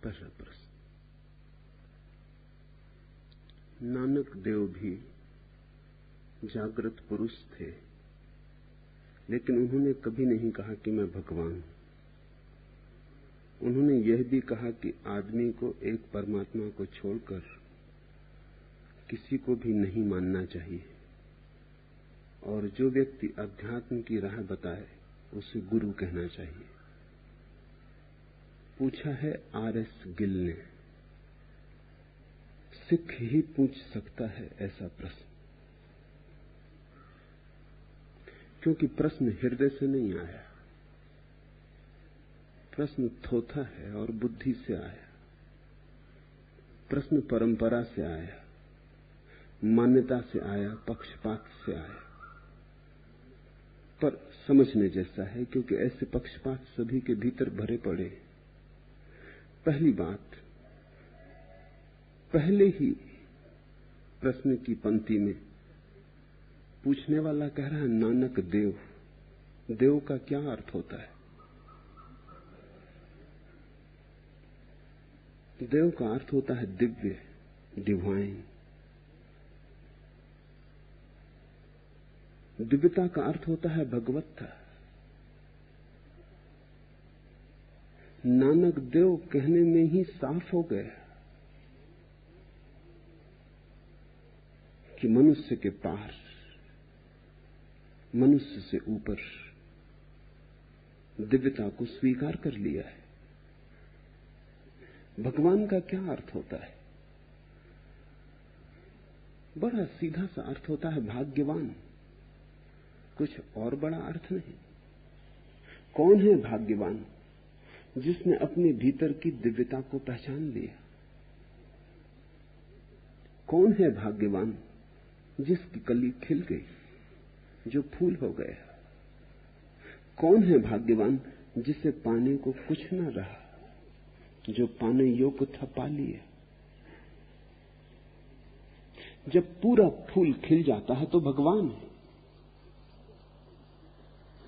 पहला प्रश्न। नानक देव भी जागृत पुरुष थे, लेकिन उन्होंने कभी नहीं कहा कि मैं भगवान हूं। उन्होंने यह भी कहा कि आदमी को एक परमात्मा को छोड़कर किसी को भी नहीं मानना चाहिए, और जो व्यक्ति अध्यात्म की राह बताए उसे गुरु कहना चाहिए। पूछा है आर.एस. गिल ने। सिख ही पूछ सकता है ऐसा प्रश्न, क्योंकि प्रश्न हृदय से नहीं आया, प्रश्न थोथा है और बुद्धि से आया, प्रश्न परंपरा से आया, मान्यता से आया, पक्षपात से आया। पर समझने जैसा है, क्योंकि ऐसे पक्षपात सभी के भीतर भरे पड़े। पहली बात, पहले ही प्रश्न की पंक्ति में पूछने वाला कह रहा है नानक देव। देव का क्या अर्थ होता है? देव का अर्थ होता है दिव्य, डिवाइन। दिव्यता का अर्थ होता है भगवत्ता। नानक देव कहने में ही साफ हो गया कि मनुष्य के पार, मनुष्य से ऊपर दिव्यता को स्वीकार कर लिया है। भगवान का क्या अर्थ होता है? बड़ा सीधा सा अर्थ होता है भाग्यवान, कुछ और बड़ा अर्थ नहीं। कौन है भाग्यवान? जिसने अपने भीतर की दिव्यता को पहचान लिया। कौन है भाग्यवान? जिसकी कली खिल गई, जो फूल हो गया। कौन है भाग्यवान? जिसे पाने को कुछ न रहा, जो पाने योग्य था पा लिया। जब पूरा फूल खिल जाता है तो भगवान है।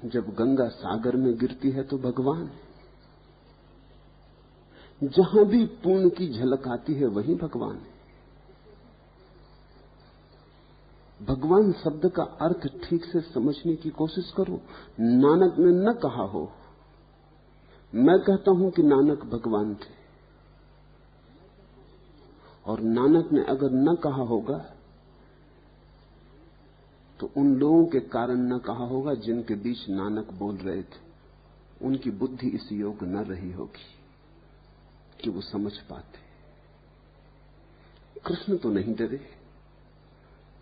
जब गंगा सागर में गिरती है तो भगवान है। जहां भी पूर्ण की झलक आती है वहीं भगवान है। भगवान शब्द का अर्थ ठीक से समझने की कोशिश करो। नानक ने न कहा हो, मैं कहता हूं कि नानक भगवान थे, और नानक ने अगर न कहा होगा तो उन लोगों के कारण न कहा होगा जिनके बीच नानक बोल रहे थे। उनकी बुद्धि इस योग्य न रही होगी कि वो समझ पाते। कृष्ण तो नहीं डरे।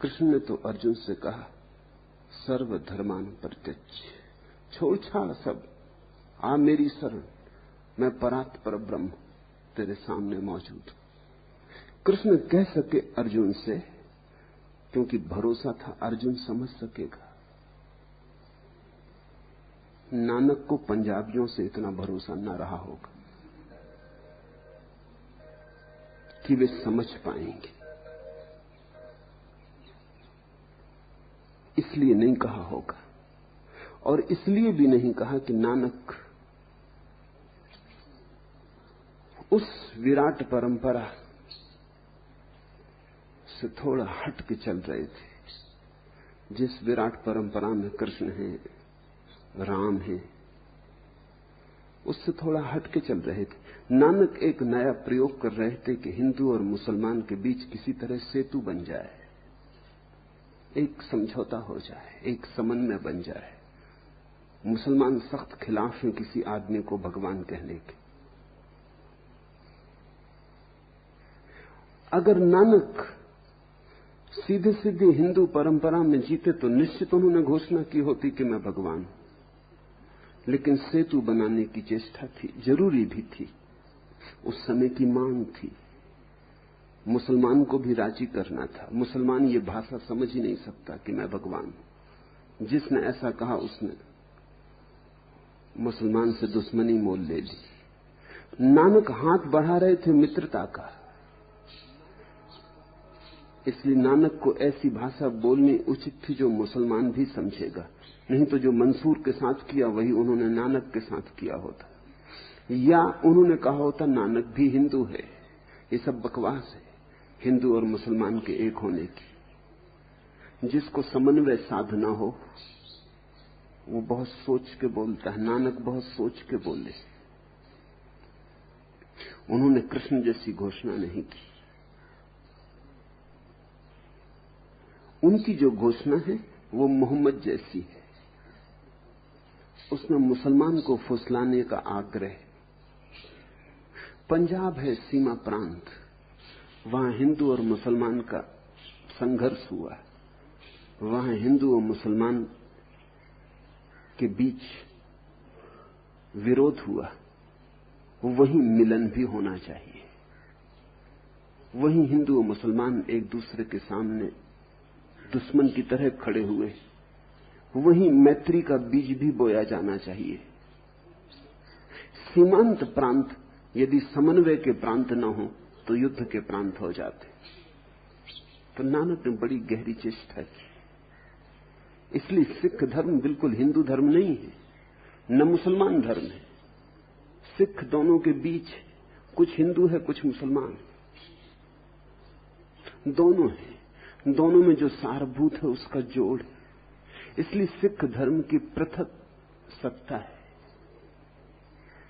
कृष्ण ने तो अर्जुन से कहा सर्वधर्मान परित्यज्य, छोड़ छाड़ सब, आ मेरी शरण, मैं परात् परब्रह्म तेरे सामने मौजूद। कृष्ण कह सके अर्जुन से क्योंकि भरोसा था अर्जुन समझ सकेगा। नानक को पंजाबियों से इतना भरोसा न रहा होगा कि वे समझ पाएंगे, इसलिए नहीं कहा होगा। और इसलिए भी नहीं कहा कि नानक उस विराट परंपरा से थोड़ा हट के चल रहे थे, जिस विराट परंपरा में कृष्ण है, राम है, उससे थोड़ा हट के चल रहे थे। नानक एक नया प्रयोग कर रहे थे कि हिंदू और मुसलमान के बीच किसी तरह सेतु बन जाए, एक समझौता हो जाए, एक समन्वय बन जाए। मुसलमान सख्त खिलाफ हैं किसी आदमी को भगवान कहने के। अगर नानक सीधे सीधे हिंदू परंपरा में जीते तो निश्चित उन्होंने घोषणा की होती कि मैं भगवान हूं। लेकिन सेतु बनाने की चेष्टा थी, जरूरी भी थी, उस समय की मांग थी। मुसलमान को भी राजी करना था। मुसलमान ये भाषा समझ ही नहीं सकता कि मैं भगवान हूं। जिसने ऐसा कहा उसने मुसलमान से दुश्मनी मोल ले ली। नानक हाथ बढ़ा रहे थे मित्रता का, इसलिए नानक को ऐसी भाषा बोलनी उचित थी जो मुसलमान भी समझेगा। नहीं तो जो मंसूर के साथ किया वही उन्होंने नानक के साथ किया होता। या उन्होंने कहा होता नानक भी हिंदू है। ये सब बकवास है हिंदू और मुसलमान के एक होने की। जिसको समन्वय साधना हो वो बहुत सोच के बोलता है। नानक बहुत सोच के बोले। उन्होंने कृष्ण जैसी घोषणा नहीं की। उनकी जो घोषणा है वो मोहम्मद जैसी है। उसने मुसलमान को फुसलाने का आग्रह। पंजाब है सीमा प्रांत, वहां हिंदू और मुसलमान का संघर्ष हुआ। वहां हिंदू और मुसलमान के बीच विरोध हुआ। वहीं मिलन भी होना चाहिए। वहीं हिंदू और मुसलमान एक दूसरे के सामने दुश्मन की तरह खड़े हुए। वहीं मैत्री का बीज भी बोया जाना चाहिए। सीमांत प्रांत यदि समन्वय के प्रांत न हो तो युद्ध के प्रांत हो जाते। तो नानक ने बड़ी गहरी चेष्टा की। इसलिए सिख धर्म बिल्कुल हिंदू धर्म नहीं है, न मुसलमान धर्म है। सिख दोनों के बीच, कुछ हिंदू है कुछ मुसलमान, दोनों है। दोनों में जो सारभूत है उसका जोड़ है। इसलिए सिख धर्म की पृथक सत्ता है।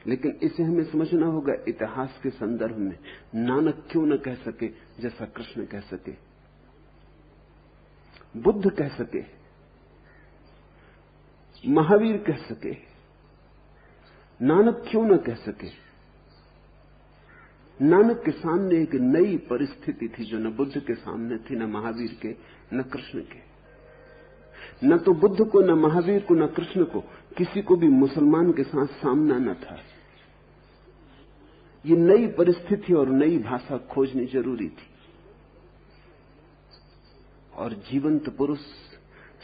लेकिन इसे हमें समझना होगा इतिहास के संदर्भ में। नानक क्यों न कह सके जैसा कृष्ण कह सके, बुद्ध कह सके, महावीर कह सके, नानक क्यों न कह सके? नानक के सामने एक नई परिस्थिति थी जो न बुद्ध के सामने थी, न महावीर के, न कृष्ण के। न तो बुद्ध को, न महावीर को, न कृष्ण को, किसी को भी मुसलमान के साथ सामना न था। ये नई परिस्थिति और नई भाषा खोजनी जरूरी थी। और जीवंत पुरुष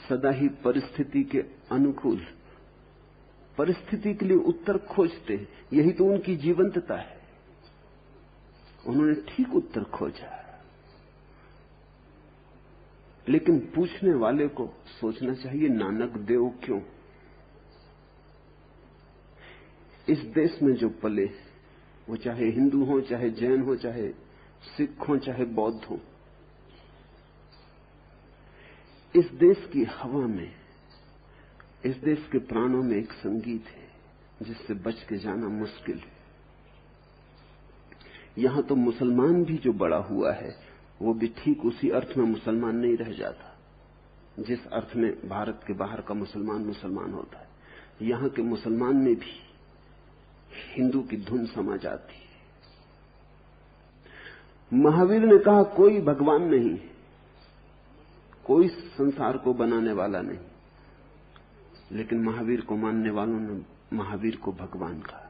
सदा ही परिस्थिति के अनुकूल, परिस्थिति के लिए उत्तर खोजते हैं। यही तो उनकी जीवंतता है। उन्होंने ठीक उत्तर खोजा। लेकिन पूछने वाले को सोचना चाहिए नानक देव क्यों? इस देश में जो पले, वो चाहे हिंदू हो, चाहे जैन हो, चाहे सिख हो, चाहे बौद्ध हो, इस देश की हवा में, इस देश के प्राणों में एक संगीत है जिससे बच के जाना मुश्किल है। यहां तो मुसलमान भी जो बड़ा हुआ है वो भी ठीक उसी अर्थ में मुसलमान नहीं रह जाता जिस अर्थ में भारत के बाहर का मुसलमान मुसलमान होता है। यहां के मुसलमान में भी हिंदू की धुन समा जाती है। महावीर ने कहा कोई भगवान नहीं, कोई संसार को बनाने वाला नहीं, लेकिन महावीर को मानने वालों ने महावीर को भगवान कहा।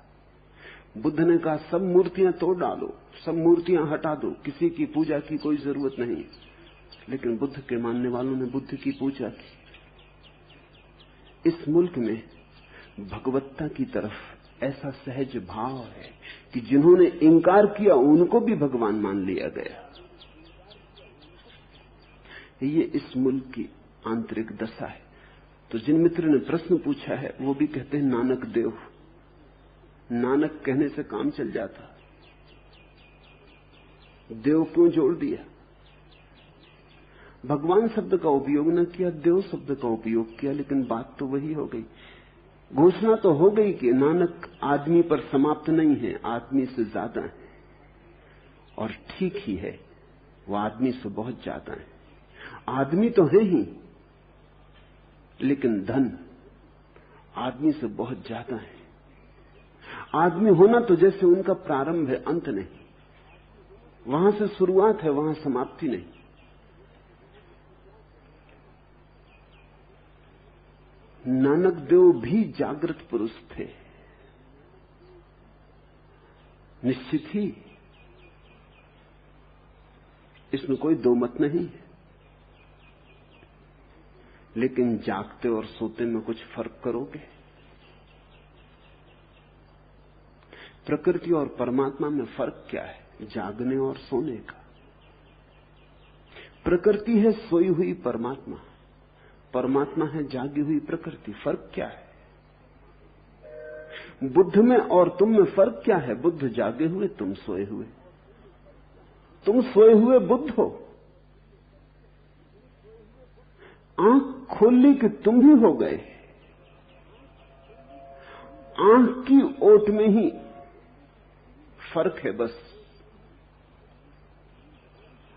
बुद्ध ने कहा सब मूर्तियां तोड़ डालो, सब मूर्तियां हटा दो, किसी की पूजा की कोई जरूरत नहीं, लेकिन बुद्ध के मानने वालों ने बुद्ध की पूजा की। इस मुल्क में भगवत्ता की तरफ ऐसा सहज भाव है कि जिन्होंने इंकार किया उनको भी भगवान मान लिया गया। ये इस मुल्क की आंतरिक दशा है। तो जिन मित्र ने प्रश्न पूछा है वो भी कहते हैं नानक देव। नानक कहने से काम चल जाता, देव क्यों जोड़ दिया? भगवान शब्द का उपयोग न किया, देव शब्द का उपयोग किया, लेकिन बात तो वही हो गई। घोषणा तो हो गई कि नानक आदमी पर समाप्त नहीं है, आदमी से ज्यादा है। और ठीक ही है, वो आदमी से बहुत ज्यादा है। आदमी तो है ही, लेकिन धन आदमी से बहुत ज्यादा है। आदमी होना तो जैसे उनका प्रारंभ है, अंत नहीं। वहां से शुरुआत है, वहां समाप्ति नहीं। नानक देव भी जागृत पुरुष थे, निश्चित ही, इसमें कोई दो मत नहीं है। लेकिन जागते और सोते में कुछ फर्क करोगे? प्रकृति और परमात्मा में फर्क क्या है? जागने और सोने का। प्रकृति है सोई हुई परमात्मा, परमात्मा है जागी हुई प्रकृति। फर्क क्या है? बुद्ध में और तुम में फर्क क्या है? बुद्ध जागे हुए, तुम सोए हुए। तुम सोए हुए बुद्ध हो। आंख खोल ली कि तुम भी हो गए। आंख की ओट में ही फर्क है बस।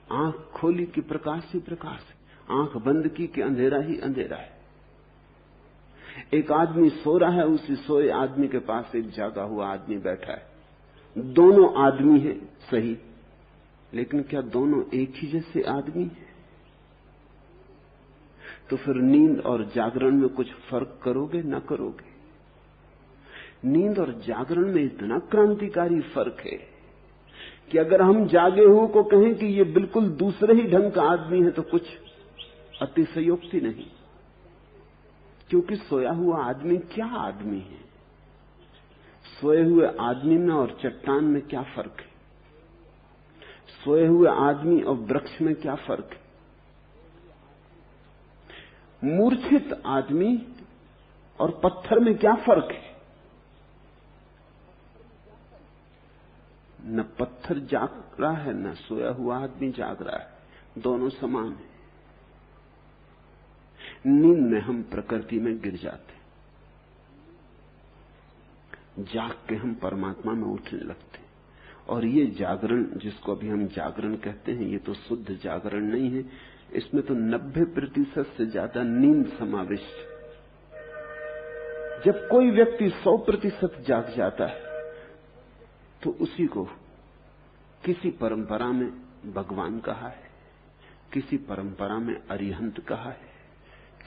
आंख खोली कि प्रकाश ही प्रकाश है, आंख बंद की कि अंधेरा ही अंधेरा है। एक आदमी सो रहा है, उसी सोए आदमी के पास एक जागा हुआ आदमी बैठा है। दोनों आदमी हैं, सही, लेकिन क्या दोनों एक ही जैसे आदमी हैं? तो फिर नींद और जागरण में कुछ फर्क करोगे ना करोगे? नींद और जागरण में इतना क्रांतिकारी फर्क है कि अगर हम जागे हुए को कहें कि ये बिल्कुल दूसरे ही ढंग का आदमी है तो कुछ अतिशयोक्ति नहीं, क्योंकि सोया हुआ आदमी क्या आदमी है? सोए हुए आदमी में और चट्टान में क्या फर्क है? सोए हुए आदमी और वृक्ष में क्या फर्क है? मूर्छित आदमी और पत्थर में क्या फर्क है? न पत्थर जाग रहा है, न सोया हुआ आदमी जाग रहा है, दोनों समान है। नींद में हम प्रकृति में गिर जाते, जाग के हम परमात्मा में उठने लगते। और ये जागरण जिसको अभी हम जागरण कहते हैं, ये तो शुद्ध जागरण नहीं है। इसमें तो 90% से ज्यादा नींद समाविष्ट। जब कोई व्यक्ति 100% जाग जाता है तो उसी को किसी परंपरा में भगवान कहा है, किसी परंपरा में अरिहंत कहा है,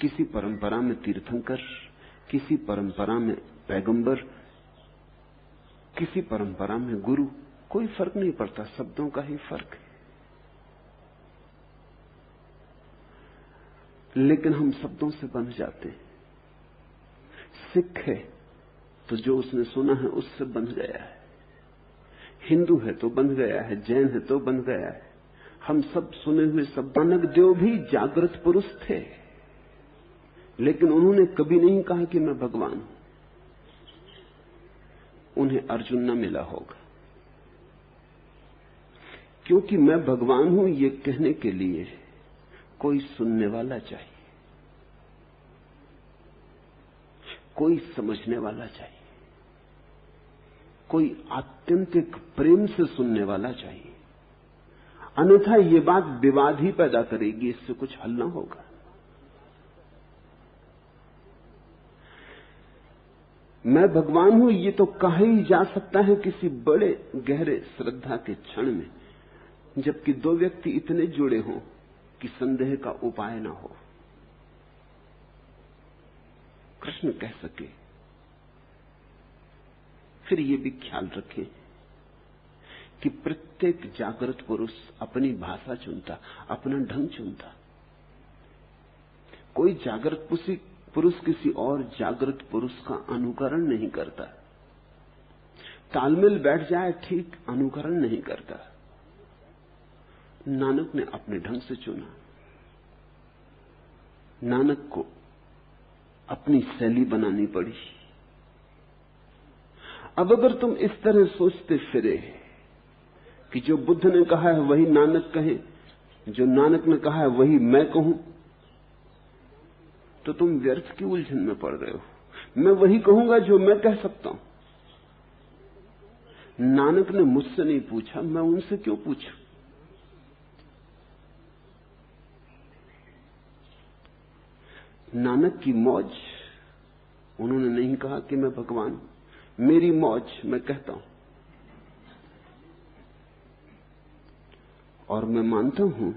किसी परंपरा में तीर्थंकर, किसी परंपरा में पैगंबर, किसी परंपरा में गुरु। कोई फर्क नहीं पड़ता, शब्दों का ही फर्क है। लेकिन हम शब्दों से बंध जाते हैं। सिख है तो जो उसने सुना है उससे बंध गया है, हिंदू है तो बंध गया है, जैन है तो बंध गया है। हम सब सुने हुए शब्द। नानक देव भी जागृत पुरुष थे, लेकिन उन्होंने कभी नहीं कहा कि मैं भगवान हूं। उन्हें अर्जुन न मिला होगा, क्योंकि मैं भगवान हूं ये कहने के लिए कोई सुनने वाला चाहिए, कोई समझने वाला चाहिए, कोई आत्यंतिक प्रेम से सुनने वाला चाहिए। अन्यथा ये बात विवाद ही पैदा करेगी, इससे कुछ हल ना होगा। मैं भगवान हूं ये तो कहा ही जा सकता है किसी बड़े गहरे श्रद्धा के क्षण में, जबकि दो व्यक्ति इतने जुड़े हों कि संदेह का उपाय ना हो। कृष्ण कह सके। फिर ये भी ख्याल रखें कि प्रत्येक जागृत पुरुष अपनी भाषा चुनता, अपना ढंग चुनता। कोई जागृत पुरुष किसी और जागृत पुरुष का अनुकरण नहीं करता। तालमेल बैठ जाए ठीक, अनुकरण नहीं करता। नानक ने अपने ढंग से चुना। नानक को अपनी शैली बनानी पड़ी। अब अगर तुम इस तरह सोचते फिरे कि जो बुद्ध ने कहा है वही नानक कहे, जो नानक ने कहा है वही मैं कहूं, तो तुम व्यर्थ की उलझन में पड़ रहे हो। मैं वही कहूंगा जो मैं कह सकता हूं। नानक ने मुझसे नहीं पूछा, मैं उनसे क्यों पूछूं? नानक की मौज, उन्होंने नहीं कहा कि मैं भगवान हूं। मेरी मौज, मैं कहता हूं। और मैं मानता हूं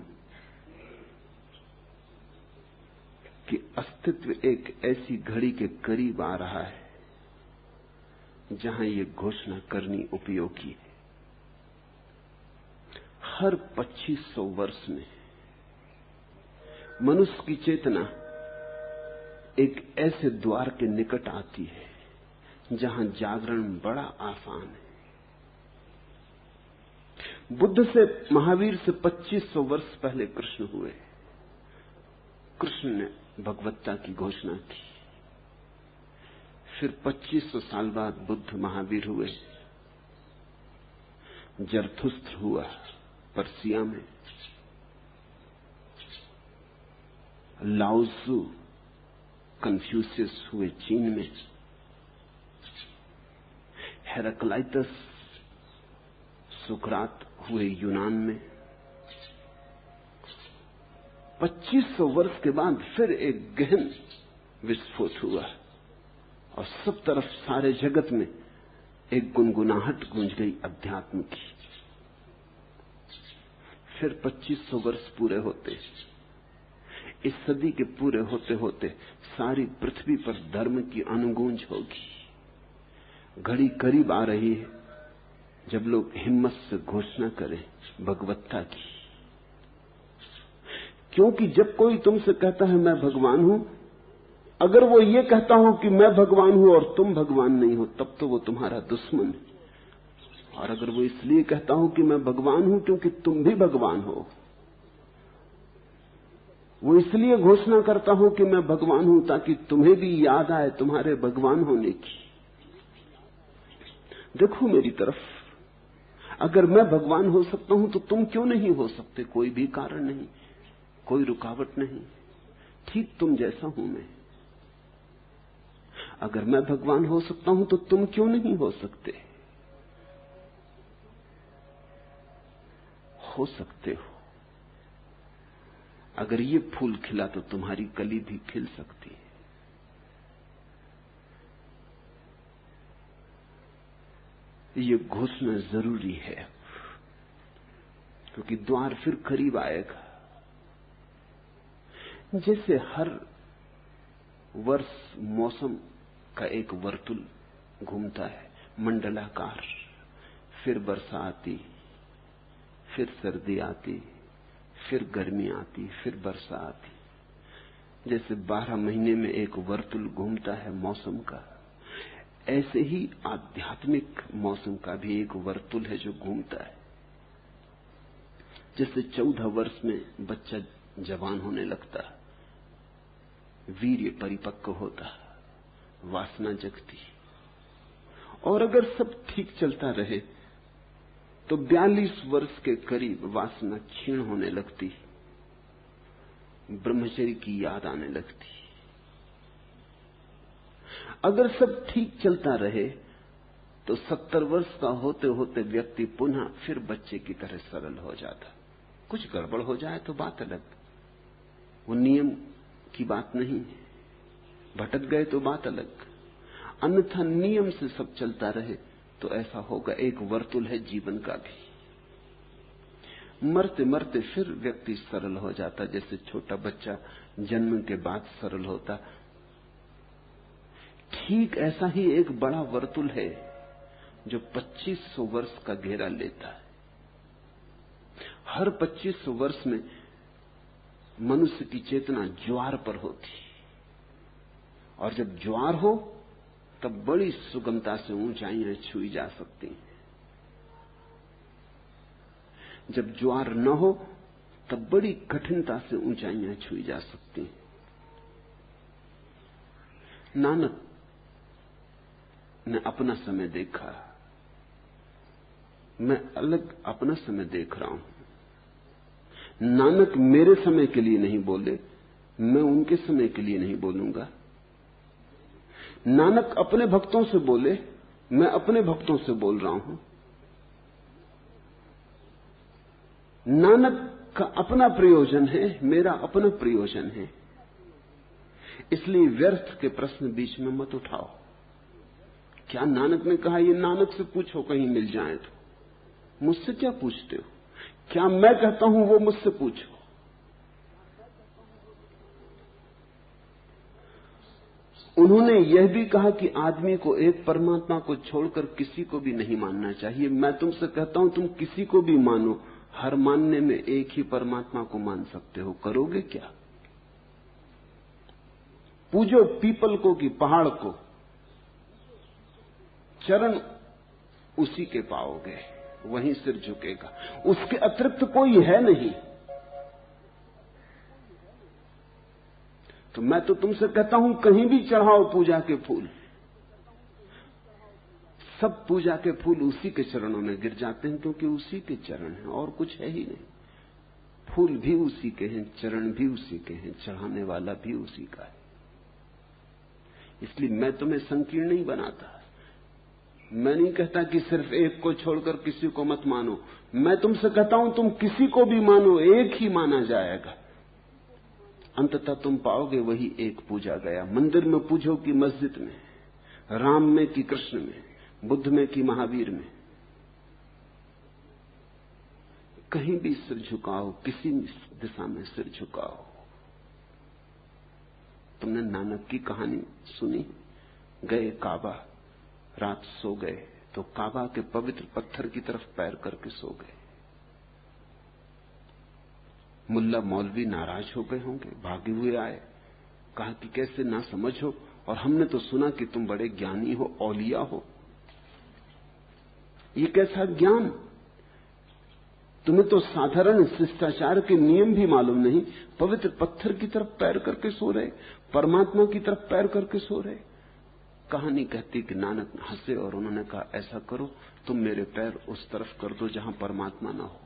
कि अस्तित्व एक ऐसी घड़ी के करीब आ रहा है जहां ये घोषणा करनी उपयोगी है। हर 2500 वर्ष में मनुष्य की चेतना एक ऐसे द्वार के निकट आती है जहां जागरण बड़ा आसान है। बुद्ध से, महावीर से 2500 वर्ष पहले कृष्ण हुए। कृष्ण ने भगवत्ता की घोषणा की। फिर 2500 साल बाद बुद्ध महावीर हुए। जरथुस्त्र हुआ पर्सिया में, लाओत्सु कन्फ्यूशियस हुए चीन में, हेराक्लाइटस सुकरात हुए यूनान में। 2500 वर्ष के बाद फिर एक गहन विस्फोट हुआ और सब तरफ सारे जगत में एक गुनगुनाहट गूंज गई अध्यात्म की। फिर 2500 वर्ष पूरे होते, इस सदी के पूरे होते होते सारी पृथ्वी पर धर्म की अनुगूंज होगी। घड़ी करीब आ रही है जब लोग हिम्मत से घोषणा करें भगवत्ता की। क्योंकि जब कोई तुमसे कहता है मैं भगवान हूं, अगर वो ये कहता हो कि मैं भगवान हूं और तुम भगवान नहीं हो, तब तो वो तुम्हारा दुश्मन है। और अगर वो इसलिए कहता हो कि मैं भगवान हूं क्योंकि तुम भी भगवान हो, वो इसलिए घोषणा करता हो कि मैं भगवान हूं ताकि तुम्हें भी याद आए तुम्हारे भगवान होने की। देखो मेरी तरफ, अगर मैं भगवान हो सकता हूं तो तुम क्यों नहीं हो सकते? कोई भी कारण नहीं, कोई रुकावट नहीं, ठीक तुम जैसा हूं मैं। अगर मैं भगवान हो सकता हूं तो तुम क्यों नहीं हो सकते? हो सकते हो। अगर ये फूल खिला तो तुम्हारी कली भी खिल सकती है। ये घोषणा जरूरी है क्योंकि द्वार फिर करीब आएगा। जैसे हर वर्ष मौसम का एक वर्तुल घूमता है मंडलाकार, फिर वर्षा आती, फिर सर्दी आती, फिर गर्मी आती, फिर वर्षा आती। जैसे 12 महीने में एक वर्तुल घूमता है मौसम का, ऐसे ही आध्यात्मिक मौसम का भी एक वर्तुल है जो घूमता है। जैसे 14 वर्ष में बच्चा जवान होने लगता, वीर्य परिपक्व होता, वासना जगती, और अगर सब ठीक चलता रहे तो 42 वर्ष के करीब वासना क्षीण होने लगती, ब्रह्मचर्य की याद आने लगती। अगर सब ठीक चलता रहे तो 70 वर्ष का होते होते व्यक्ति पुनः फिर बच्चे की तरह सरल हो जाता। कुछ गड़बड़ हो जाए तो बात अलग, वो नियम की बात नहीं है, भटक गए तो बात अलग, अन्यथा नियम से सब चलता रहे तो ऐसा होगा। एक वर्तुल है जीवन का भी, मरते मरते फिर व्यक्ति सरल हो जाता, जैसे छोटा बच्चा जन्म के बाद सरल होता। ठीक ऐसा ही एक बड़ा वर्तुल है जो 2500 वर्ष का घेरा लेता है। हर 2500 वर्ष में मनुष्य की चेतना ज्वार पर होती, और जब ज्वार हो तब बड़ी सुगमता से ऊंचाइयां छुई जा सकती हैं। जब ज्वार न हो तब बड़ी कठिनता से ऊंचाइयां छुई जा सकती हैं। नानक ने अपना समय देखा, मैं अलग अपना समय देख रहा हूं। नानक मेरे समय के लिए नहीं बोले, मैं उनके समय के लिए नहीं बोलूंगा। नानक अपने भक्तों से बोले, मैं अपने भक्तों से बोल रहा हूं। नानक का अपना प्रयोजन है, मेरा अपना प्रयोजन है। इसलिए व्यर्थ के प्रश्न बीच में मत उठाओ। क्या नानक ने कहा? ये नानक से पूछो, कहीं मिल जाए तो। मुझसे क्या पूछते हो? क्या मैं कहता हूं वो मुझसे पूछो। उन्होंने यह भी कहा कि आदमी को एक परमात्मा को छोड़कर किसी को भी नहीं मानना चाहिए। मैं तुमसे कहता हूं तुम किसी को भी मानो, हर मानने में एक ही परमात्मा को मान सकते हो। करोगे क्या? पूजो पीपल को कि पहाड़ को, चरण उसी के पाओगे, वहीं सिर झुकेगा। उसके अतिरिक्त कोई है नहीं। तो मैं तो तुमसे कहता हूं कहीं भी चढ़ाओ पूजा के फूल, सब पूजा के फूल उसी के चरणों में गिर जाते हैं, क्योंकि उसी के चरण हैं और कुछ है ही नहीं। फूल भी उसी के हैं, चरण भी उसी के हैं, चढ़ाने वाला भी उसी का है। इसलिए मैं तुम्हें संकीर्ण नहीं बनाता। मैं नहीं कहता कि सिर्फ एक को छोड़कर किसी को मत मानो। मैं तुमसे कहता हूं तुम किसी को भी मानो, एक ही माना जाएगा। अंततः तुम पाओगे वही एक पूजा गया। मंदिर में पूजो कि मस्जिद में, राम में कि कृष्ण में, बुद्ध में कि महावीर में, कहीं भी सिर झुकाओ, किसी दिशा में सिर झुकाओ। तुमने नानक की कहानी सुनी? गए काबा, रात सो गए तो काबा के पवित्र पत्थर की तरफ पैर करके सो गए। मुल्ला मौलवी नाराज हो गए होंगे, भागे हुए आए, कहा कि कैसे ना समझो, और हमने तो सुना कि तुम बड़े ज्ञानी हो, औलिया हो। ये कैसा ज्ञान? तुम्हें तो साधारण शिष्टाचार के नियम भी मालूम नहीं। पवित्र पत्थर की तरफ पैर करके सो रहे, परमात्मा की तरफ पैर करके सो रहे। कहानी कहती कि नानक हंसे और उन्होंने कहा, ऐसा करो तुम मेरे पैर उस तरफ कर दो जहां परमात्मा ना हो।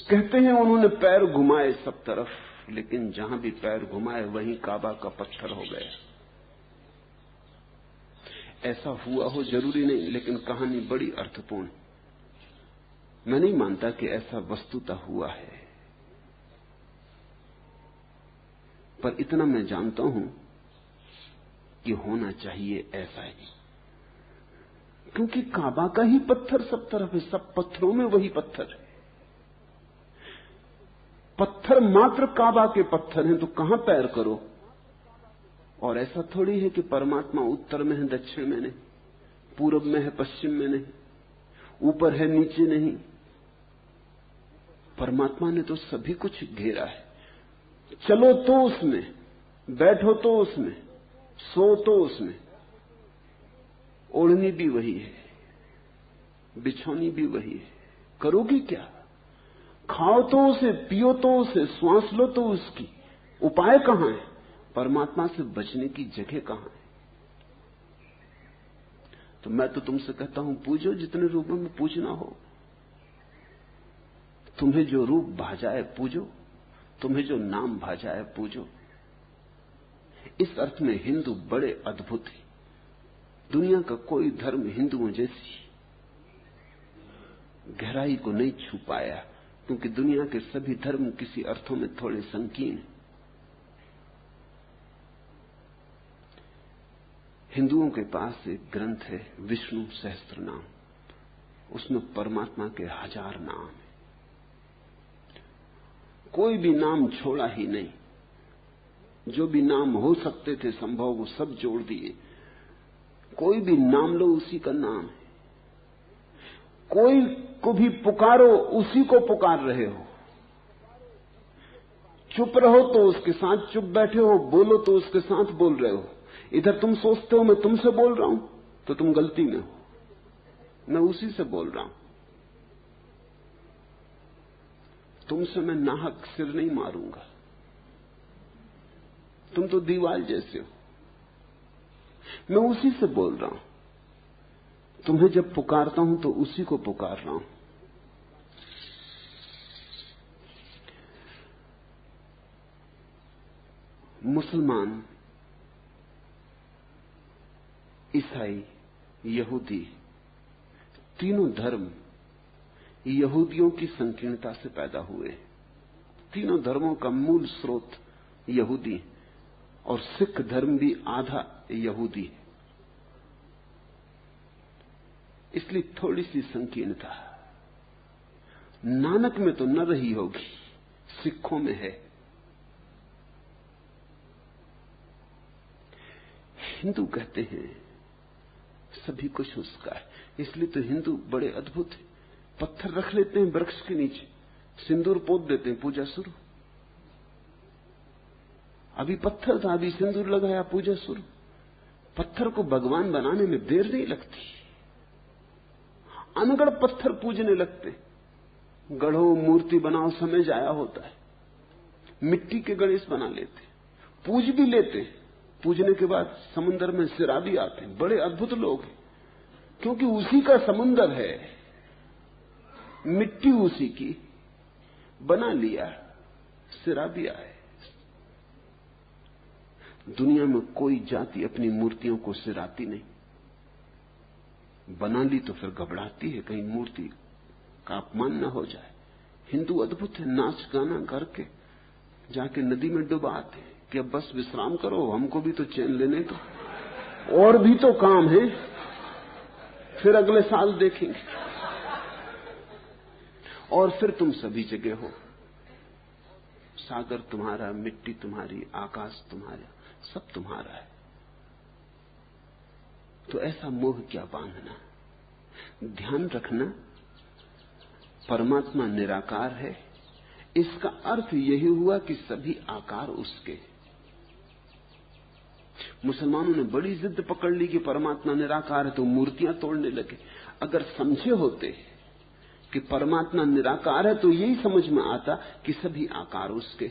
कहते हैं उन्होंने पैर घुमाए सब तरफ, लेकिन जहां भी पैर घुमाए वहीं काबा का पत्थर हो गया। ऐसा हुआ हो जरूरी नहीं, लेकिन कहानी बड़ी अर्थपूर्ण। मैं नहीं मानता कि ऐसा वस्तुतः हुआ है, पर इतना मैं जानता हूं कि होना चाहिए ऐसा ही, क्योंकि काबा का ही पत्थर सब तरफ है, सब पत्थरों में वही पत्थर है। पत्थर मात्र काबा के पत्थर हैं, तो कहां पैर करो? और ऐसा थोड़ी है कि परमात्मा उत्तर में है दक्षिण में नहीं, पूरब में है पश्चिम में नहीं, ऊपर है नीचे नहीं। परमात्मा ने तो सभी कुछ घेरा है। चलो तो उसमें, बैठो तो उसमें, सो तो उसमें। ओढ़नी भी वही है, बिछौनी भी वही है। करोगी क्या? खाओ तो उसे, पियो तो उसे, श्वास लो तो उसकी। उपाय कहां है? परमात्मा से बचने की जगह कहां है? तो मैं तो तुमसे कहता हूं, पूजो जितने रूपों में पूजना हो। तुम्हें जो रूप भाजाए पूजो, तुम्हें जो नाम भाजाए पूजो। इस अर्थ में हिंदू बड़े अद्भुत हैं। दुनिया का कोई धर्म हिंदुओं जैसी गहराई को नहीं छू पाया, क्योंकि दुनिया के सभी धर्म किसी अर्थों में थोड़े संकीर्ण हैं। हिंदुओं के पास एक ग्रंथ है विष्णु सहस्त्रनाम, उसमें परमात्मा के 1000 नाम हैं। कोई भी नाम छोड़ा ही नहीं, जो भी नाम हो सकते थे संभव वो सब जोड़ दिए। कोई भी नाम लो उसी का नाम है। कोई को भी पुकारो उसी को पुकार रहे हो। चुप रहो तो उसके साथ चुप बैठे हो, बोलो तो उसके साथ बोल रहे हो। इधर तुम सोचते हो मैं तुमसे बोल रहा हूं, तो तुम गलती में हो, मैं उसी से बोल रहा हूं। तुमसे मैं नाहक सिर नहीं मारूंगा, तुम तो दीवाल जैसे हो, मैं उसी से बोल रहा हूं। तुम्हें जब पुकारता हूं तो उसी को पुकार रहा हूं। मुसलमान, ईसाई, यहूदी, तीनों धर्म यहूदियों की संकीर्णता से पैदा हुए। तीनों धर्मों का मूल स्रोत यहूदी, और सिख धर्म भी आधा यहूदी है। इसलिए थोड़ी सी संकीर्णता नानक में तो न रही होगी, सिखों में है। हिंदू कहते हैं सभी कुछ उसका है, इसलिए तो हिंदू बड़े अद्भुत है। पत्थर रख लेते हैं वृक्ष के नीचे, सिंदूर पोत देते हैं, पूजा शुरू। अभी पत्थर था, अभी सिंदूर लगाया, पूजा शुरू। पत्थर को भगवान बनाने में देर नहीं लगती। अनगढ़ पत्थर पूजने लगते, गढ़ो मूर्ति बनाओ, समय जाया होता है। मिट्टी के गणेश बना लेते, पूज भी लेते, पूजने के बाद समुद्र में सिरा भी आते हैं, बड़े अद्भुत लोग हैं, क्योंकि उसी का समुद्र है, मिट्टी उसी की, बना लिया, सिरा भी आए। दुनिया में कोई जाति अपनी मूर्तियों को सिराती नहीं, बना ली तो फिर घबराती है कहीं मूर्ति का अपमान न हो जाए। हिंदू अद्भुत है, नाच गाना करके जाके नदी में डुबाते कि अब बस विश्राम करो, हमको भी तो चैन लेने दो, और भी तो काम है, फिर अगले साल देखेंगे। और फिर तुम सभी जगह हो, सागर तुम्हारा, मिट्टी तुम्हारी, आकाश तुम्हारा, सब तुम्हारा है। तो ऐसा मोह क्या बांधना। ध्यान रखना, परमात्मा निराकार है, इसका अर्थ यही हुआ कि सभी आकार उसके। मुसलमानों ने बड़ी जिद पकड़ ली कि परमात्मा निराकार है, तो मूर्तियां तोड़ने लगे। अगर समझे होते कि परमात्मा निराकार है तो यही समझ में आता कि सभी आकार उसके।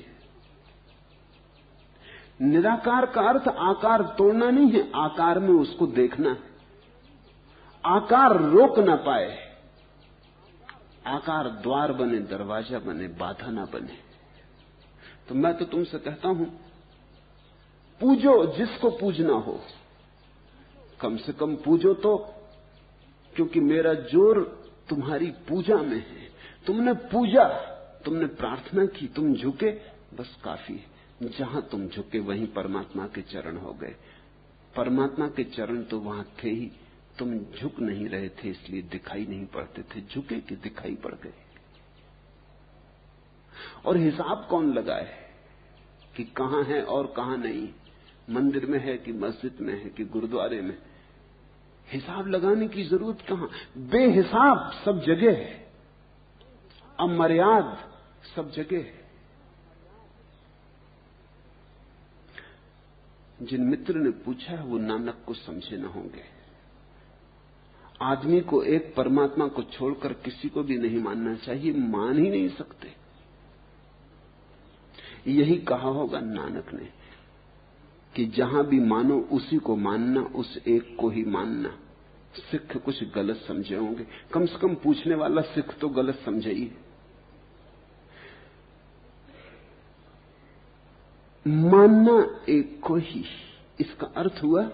निराकार का अर्थ आकार तोड़ना नहीं है, आकार में उसको देखना है। आकार रोक ना पाए, आकार द्वार बने, दरवाजा बने, बाधा ना बने। तो मैं तो तुमसे कहता हूं, पूजो जिसको पूजना हो, कम से कम पूजो तो, क्योंकि मेरा जोर तुम्हारी पूजा में है। तुमने पूजा, तुमने प्रार्थना की, तुम झुके, बस काफी है। जहां तुम झुके वहीं परमात्मा के चरण हो गए। परमात्मा के चरण तो वहां थे ही, तुम झुक नहीं रहे थे इसलिए दिखाई नहीं पड़ते थे, झुके कि दिखाई पड़ गए। और हिसाब कौन लगाए कि कहां है और कहां नहीं, मंदिर में है कि मस्जिद में है कि गुरुद्वारे में। हिसाब लगाने की जरूरत कहां, बेहिसाब सब जगह है, अमर्याद सब जगह है। जिन मित्र ने पूछा है वो नानक को समझे न होंगे। आदमी को एक परमात्मा को छोड़कर किसी को भी नहीं मानना चाहिए, मान ही नहीं सकते। यही कहा होगा नानक ने कि जहां भी मानो उसी को मानना, उस एक को ही मानना। सिख कुछ गलत समझे होंगे, कम से कम पूछने वाला सिख तो गलत समझे ही। मानना एक को ही, इसका अर्थ हुआ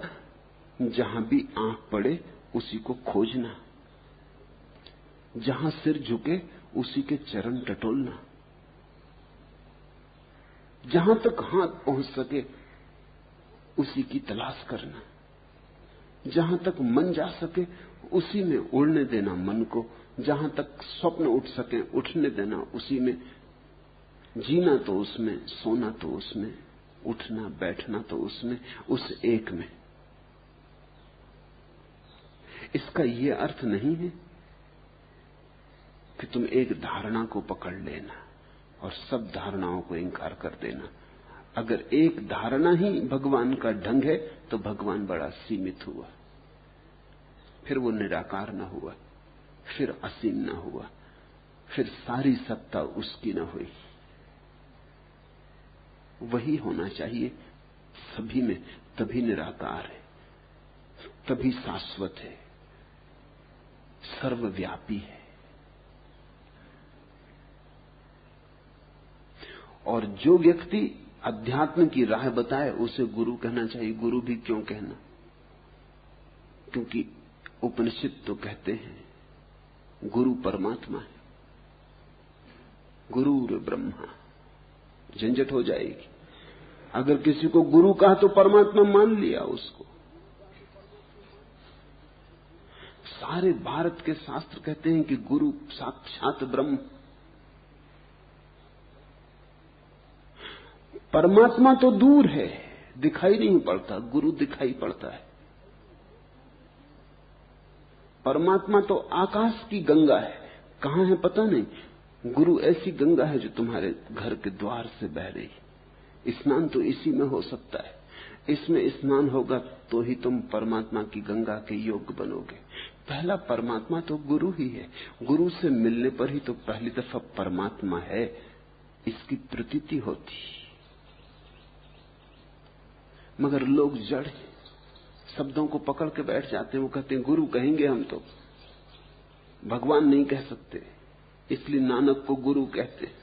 जहां भी आंख पड़े उसी को खोजना, जहां सिर झुके उसी के चरण टटोलना, जहां तक हाथ पहुंच सके उसी की तलाश करना, जहां तक मन जा सके उसी में उड़ने देना मन को, जहां तक स्वप्न उठ सके उठने देना उसी में, जीना तो उसमें, सोना तो उसमें, उठना बैठना तो उसमें, उस एक में। इसका यह अर्थ नहीं है कि तुम एक धारणा को पकड़ लेना और सब धारणाओं को इंकार कर देना। अगर एक धारणा ही भगवान का ढंग है तो भगवान बड़ा सीमित हुआ, फिर वो निराकार न हुआ, फिर असीम न हुआ, फिर सारी सत्ता उसकी न हुई। वही होना चाहिए सभी में, तभी निराकार है, तभी शाश्वत है, सर्वव्यापी है। और जो व्यक्ति अध्यात्म की राह बताए उसे गुरु कहना चाहिए। गुरु भी क्यों कहना, क्योंकि उपनिषद तो कहते हैं गुरु परमात्मा है, गुरु ब्रह्मा। झंझट हो जाएगी अगर किसी को गुरु कहा तो परमात्मा मान लिया उसको। सारे भारत के शास्त्र कहते हैं कि गुरु साक्षात ब्रह्म। परमात्मा तो दूर है, दिखाई नहीं पड़ता, गुरु दिखाई पड़ता है। परमात्मा तो आकाश की गंगा है, कहां है पता नहीं। गुरु ऐसी गंगा है जो तुम्हारे घर के द्वार से बह रही। स्नान तो इसी में हो सकता है, इसमें स्नान होगा तो ही तुम परमात्मा की गंगा के योग्य बनोगे। पहला परमात्मा तो गुरु ही है। गुरु से मिलने पर ही तो पहली दफा परमात्मा है इसकी प्रतीति होती। मगर लोग जड़ हैं, शब्दों को पकड़ के बैठ जाते हैं। वो कहते हैं गुरु कहेंगे हम तो, भगवान नहीं कह सकते, इसलिए नानक को गुरु कहते हैं।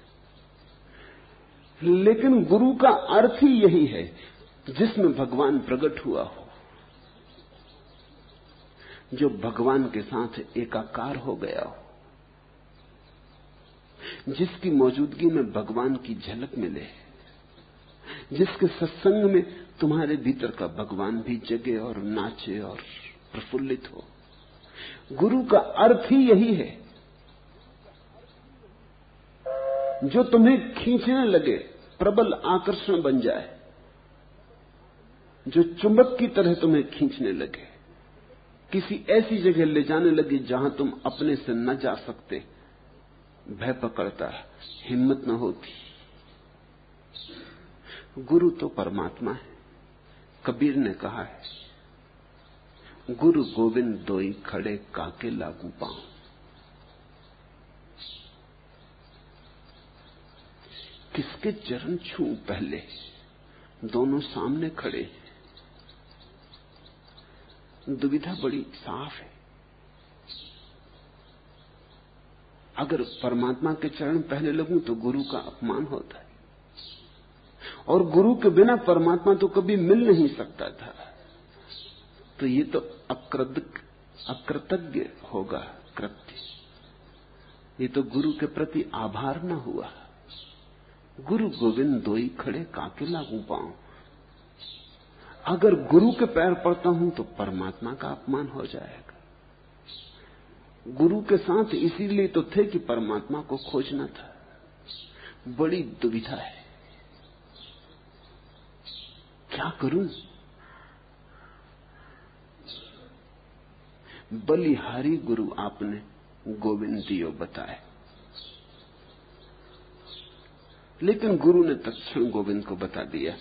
लेकिन गुरु का अर्थ ही यही है जिसमें भगवान प्रकट हुआ हो, जो भगवान के साथ एकाकार हो गया हो, जिसकी मौजूदगी में भगवान की झलक मिले, जिसके सत्संग में तुम्हारे भीतर का भगवान भी जगे और नाचे और प्रफुल्लित हो। गुरु का अर्थ ही यही है, जो तुम्हें खींचने लगे, प्रबल आकर्षण बन जाए, जो चुंबक की तरह तुम्हें खींचने लगे, किसी ऐसी जगह ले जाने लगे जहां तुम अपने से न जा सकते, भय पकड़ता, हिम्मत न होती। गुरु तो परमात्मा है। कबीर ने कहा है, गुरु गोविंद दोई खड़े काके लागू पांव। किसके चरण छू पहले, दोनों सामने खड़े। दुविधा बड़ी साफ है। अगर परमात्मा के चरण पहले लगूं तो गुरु का अपमान होता है, और गुरु के बिना परमात्मा तो कभी मिल नहीं सकता था। तो ये तो अकृतज्ञ होगा कृत्य, ये तो गुरु के प्रति आभार न हुआ। गुरु गोविंद दोई खड़े काके लागू पांव। अगर गुरु के पैर पड़ता हूं तो परमात्मा का अपमान हो जाएगा। गुरु के साथ इसीलिए तो थे कि परमात्मा को खोजना था। बड़ी दुविधा है, क्या करूं? बलिहारी गुरु आपने गोविंद दियो बताए। लेकिन गुरु ने तत्क्षण गोविंद को बता दिया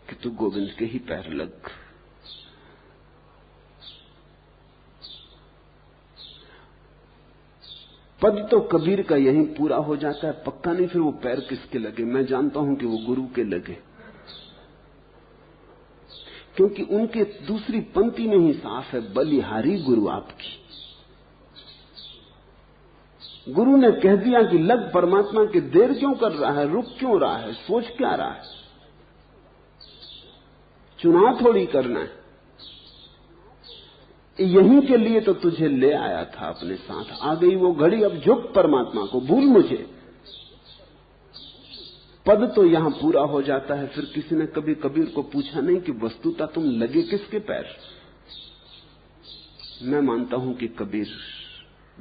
कि तू गोविंद के ही पैर लग। पद तो कबीर का यहीं पूरा हो जाता है, पक्का नहीं फिर वो पैर किसके लगे। मैं जानता हूं कि वो गुरु के लगे, क्योंकि उनके दूसरी पंक्ति में ही साफ है, बलिहारी गुरु आपकी। गुरु ने कह दिया कि लग परमात्मा के, देर क्यों कर रहा है, रुक क्यों रहा है, सोच क्या रहा है, चुनाव थोड़ी करना है। यहीं के लिए तो तुझे ले आया था अपने साथ। आ गई वो घड़ी, अब झुक परमात्मा को, भूल मुझे। पद तो यहां पूरा हो जाता है। फिर किसी ने कभी कबीर को पूछा नहीं कि वस्तुतः तुम लगे किसके पैर। मैं मानता हूं कि कबीर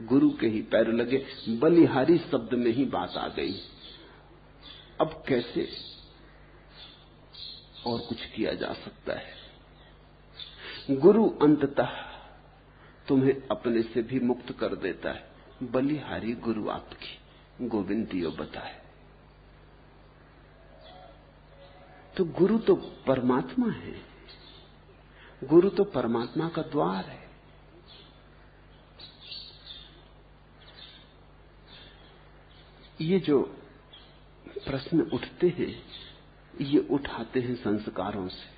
गुरु के ही पैर लगे। बलिहारी शब्द में ही बात आ गई। अब कैसे और कुछ किया जा सकता है? गुरु अंततः तुम्हें अपने से भी मुक्त कर देता है। बलिहारी गुरु आपकी, गोविंद दियो बताए। तो गुरु तो परमात्मा है, गुरु तो परमात्मा का द्वार है। ये जो प्रश्न उठते हैं, ये उठाते हैं संस्कारों से।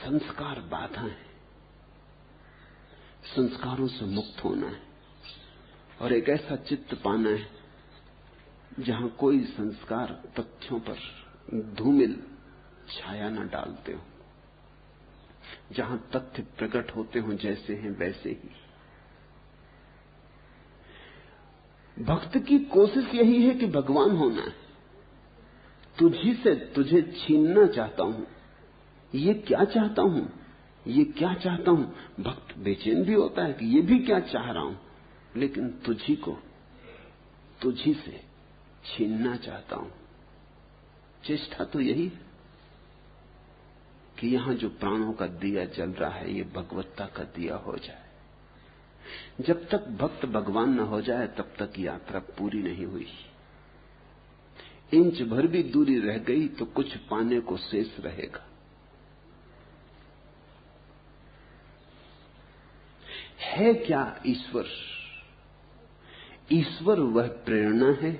संस्कार बाधा है, संस्कारों से मुक्त होना है और एक ऐसा चित्त पाना है जहां कोई संस्कार तथ्यों पर धूमिल छाया न डालते हो, जहां तथ्य प्रकट होते हो जैसे हैं वैसे ही। भक्त की कोशिश यही है कि भगवान होना है। तुझी से तुझे छीनना चाहता हूं, ये क्या चाहता हूं, ये क्या चाहता हूं। भक्त बेचैन भी होता है कि ये भी क्या चाह रहा हूं, लेकिन तुझी को तुझी से छीनना चाहता हूं। चेष्टा तो यही है कि यहां जो प्राणों का दिया जल रहा है, ये भगवत्ता का दिया हो जाए। जब तक भक्त भगवान न हो जाए तब तक यात्रा पूरी नहीं हुई। इंच भर भी दूरी रह गई तो कुछ पाने को शेष रहेगा। है क्या ईश्वर? ईश्वर वह प्रेरणा है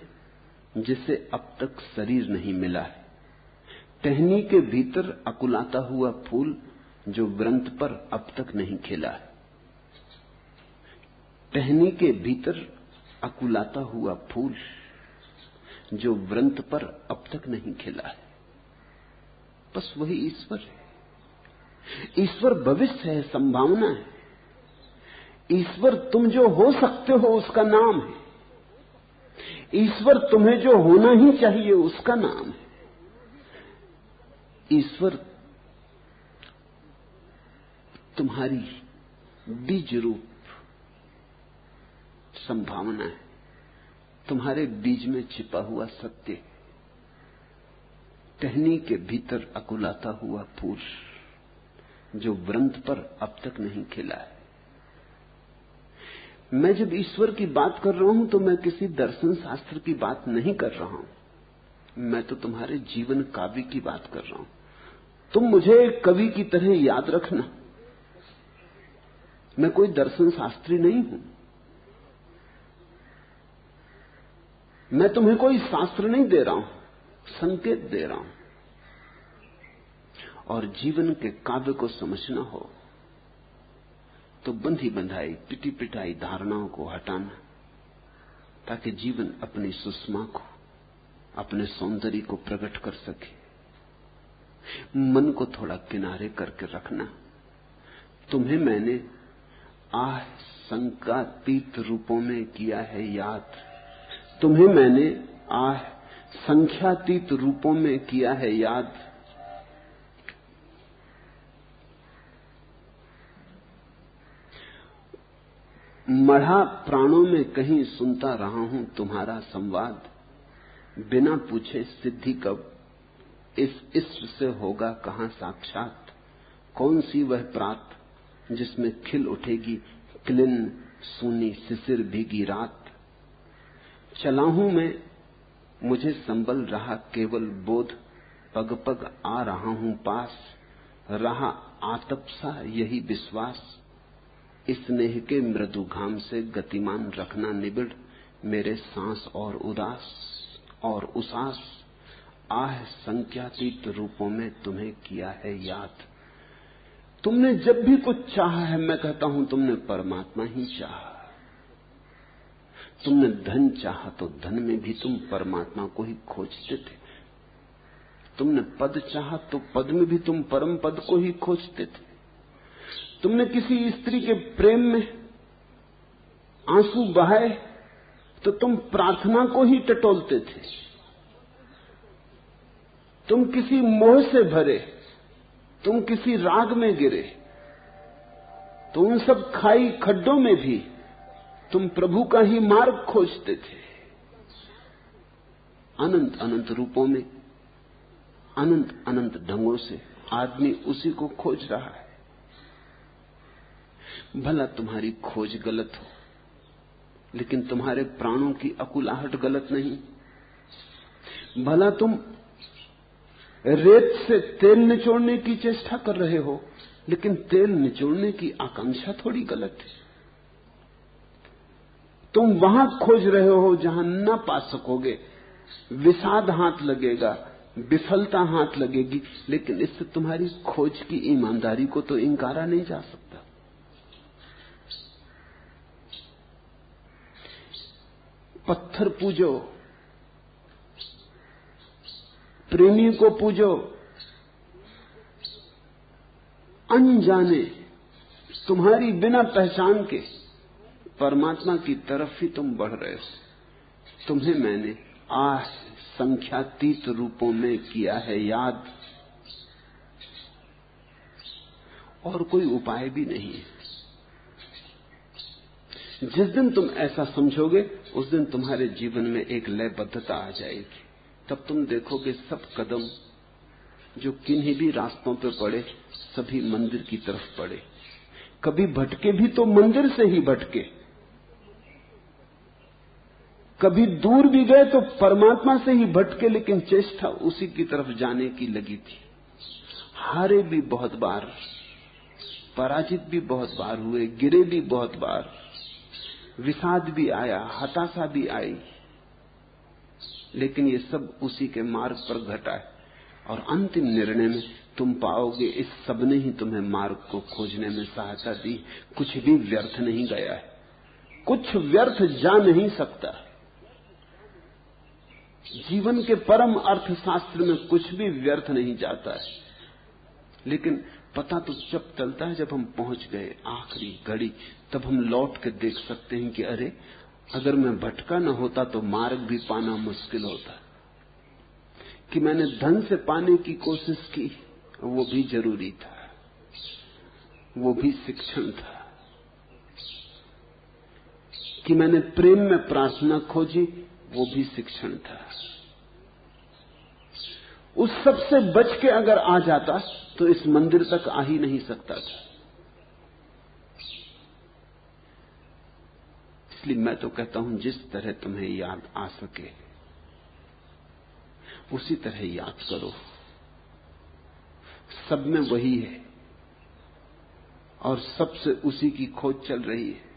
जिसे अब तक शरीर नहीं मिला है। टहनी के भीतर अकुलाता हुआ फूल जो व्रंत पर अब तक नहीं खिला है। टहनी के भीतर अकुलाता हुआ फूल जो व्रंत पर अब तक नहीं खिला है। बस वही ईश्वर है। ईश्वर भविष्य है, संभावना है। ईश्वर तुम जो हो सकते हो उसका नाम है। ईश्वर तुम्हें जो होना ही चाहिए उसका नाम है। ईश्वर तुम्हारी बीज रूप संभावना है, तुम्हारे बीज में छिपा हुआ सत्य। टहनी के भीतर अकुलाता हुआ फूल जो व्रंत पर अब तक नहीं खिला है। मैं जब ईश्वर की बात कर रहा हूं तो मैं किसी दर्शन शास्त्र की बात नहीं कर रहा हूं, मैं तो तुम्हारे जीवन काव्य की बात कर रहा हूं। तुम मुझे एक कवि की तरह याद रखना, मैं कोई दर्शन शास्त्री नहीं हूं। मैं तुम्हें कोई शास्त्र नहीं दे रहा हूं, संकेत दे रहा हूं। और जीवन के काव्य को समझना हो तो बंधी बंधाई पिटी पिटाई धारणाओं को हटाना, ताकि जीवन अपनी सुषमा को, अपने सौंदर्य को प्रकट कर सके। मन को थोड़ा किनारे करके रखना। तुम्हें मैंने आह संख्यातीत रूपों में किया है याद। तुम्हें मैंने आह संख्यातीत रूपों में किया है याद। मढ़ा प्राणों में कहीं सुनता रहा हूं तुम्हारा संवाद। बिना पूछे सिद्धि कब इस ईश्वर से होगा कहां साक्षात। कौन सी वह प्रात जिसमें खिल उठेगी क्लिन सूनी शिशिर भीगी रात। चला हूं मैं, मुझे संबल रहा केवल बोध। पग पग आ रहा हूं पास, रहा आतप सा यही विश्वास। स्नेह के मृदु घाम से गतिमान रखना निबिड़ मेरे सांस और उदास और उसास। आह संख्यातीत रूपों में तुम्हें किया है याद। तुमने जब भी कुछ चाहा है, मैं कहता हूं तुमने परमात्मा ही चाहा। तुमने धन चाहा तो धन में भी तुम परमात्मा को ही खोजते थे। तुमने पद चाहा तो पद में भी तुम परम पद को ही खोजते थे। तुमने किसी स्त्री के प्रेम में आंसू बहाए तो तुम प्रार्थना को ही टटोलते थे। तुम किसी मोह से भरे, तुम किसी राग में गिरे तो उन सब खाई खड्डों में भी तुम प्रभु का ही मार्ग खोजते थे। अनंत अनंत रूपों में, अनंत अनंत ढंगों से आदमी उसी को खोज रहा है। भला तुम्हारी खोज गलत हो, लेकिन तुम्हारे प्राणों की अकुलाहट गलत नहीं। भला तुम रेत से तेल निचोड़ने की चेष्टा कर रहे हो, लेकिन तेल निचोड़ने की आकांक्षा थोड़ी गलत है। तुम वहां खोज रहे हो जहां न पा सकोगे, विषाद हाथ लगेगा, विफलता हाथ लगेगी, लेकिन इससे तुम्हारी खोज की ईमानदारी को तो इंकारा नहीं जा सकता। पत्थर पूजो, प्रेमी को पूजो, अनजाने तुम्हारी बिना पहचान के परमात्मा की तरफ ही तुम बढ़ रहे हो। तुम्हें मैंने आह संख्यातीत रूपों में किया है याद। और कोई उपाय भी नहीं है। जिस दिन तुम ऐसा समझोगे उस दिन तुम्हारे जीवन में एक लयबद्धता आ जाएगी। तब तुम देखोगे सब कदम जो किन्हीं भी रास्तों पे पड़े सभी मंदिर की तरफ पड़े। कभी भटके भी तो मंदिर से ही भटके, कभी दूर भी गए तो परमात्मा से ही भटके, लेकिन चेष्टा उसी की तरफ जाने की लगी थी। हारे भी बहुत बार, पराजित भी बहुत बार हुए, गिरे भी बहुत बार, विषाद भी आया, हताशा भी आई, लेकिन ये सब उसी के मार्ग पर घटा है। और अंतिम निर्णय में तुम पाओगे इस सब ने ही तुम्हें मार्ग को खोजने में सहायता दी। कुछ भी व्यर्थ नहीं गया है, कुछ व्यर्थ जा नहीं सकता। जीवन के परम अर्थशास्त्र में कुछ भी व्यर्थ नहीं जाता है। लेकिन पता तो जब चलता है जब हम पहुंच गए आखिरी घड़ी, तब हम लौट के देख सकते हैं कि अरे, अगर मैं भटका न होता तो मार्ग भी पाना मुश्किल होता, कि मैंने धन से पाने की कोशिश की वो भी जरूरी था, वो भी शिक्षण था, कि मैंने प्रेम में प्रार्थना खोजी वो भी शिक्षण था। उस सब से बच के अगर आ जाता तो इस मंदिर तक आ ही नहीं सकता था। इसलिए मैं तो कहता हूं जिस तरह तुम्हें याद आ सके उसी तरह याद करो। सब में वही है और सबसे उसी की खोज चल रही है।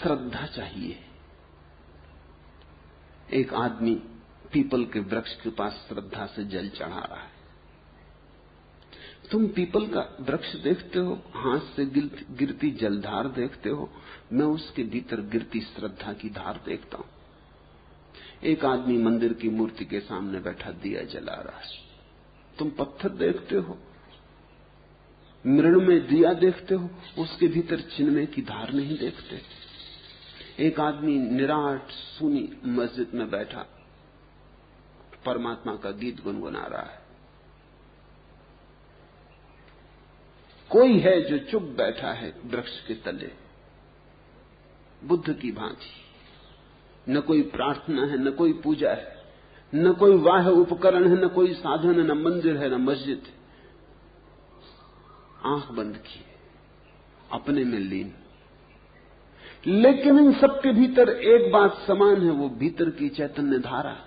श्रद्धा चाहिए। एक आदमी पीपल के वृक्ष के पास श्रद्धा से जल चढ़ा रहा है। तुम पीपल का वृक्ष देखते हो, हाथ से गिरती जलधार देखते हो, मैं उसके भीतर गिरती श्रद्धा की धार देखता हूं। एक आदमी मंदिर की मूर्ति के सामने बैठा दिया जला रहा है। तुम पत्थर देखते हो, मृण में दिया देखते हो, उसके भीतर चिन्मय की धार नहीं देखते। एक आदमी निराट सूनी मस्जिद में बैठा परमात्मा का गीत गुनगुना रहा है। कोई है जो चुप बैठा है वृक्ष के तले बुद्ध की भांति। न कोई प्रार्थना है, न कोई पूजा है, न कोई वाह्य उपकरण है, न कोई साधन है, न मंदिर है, न मस्जिद है। आंख बंद की, अपने में लीन। लेकिन इन सबके भीतर एक बात समान है, वो भीतर की चैतन्य धारा।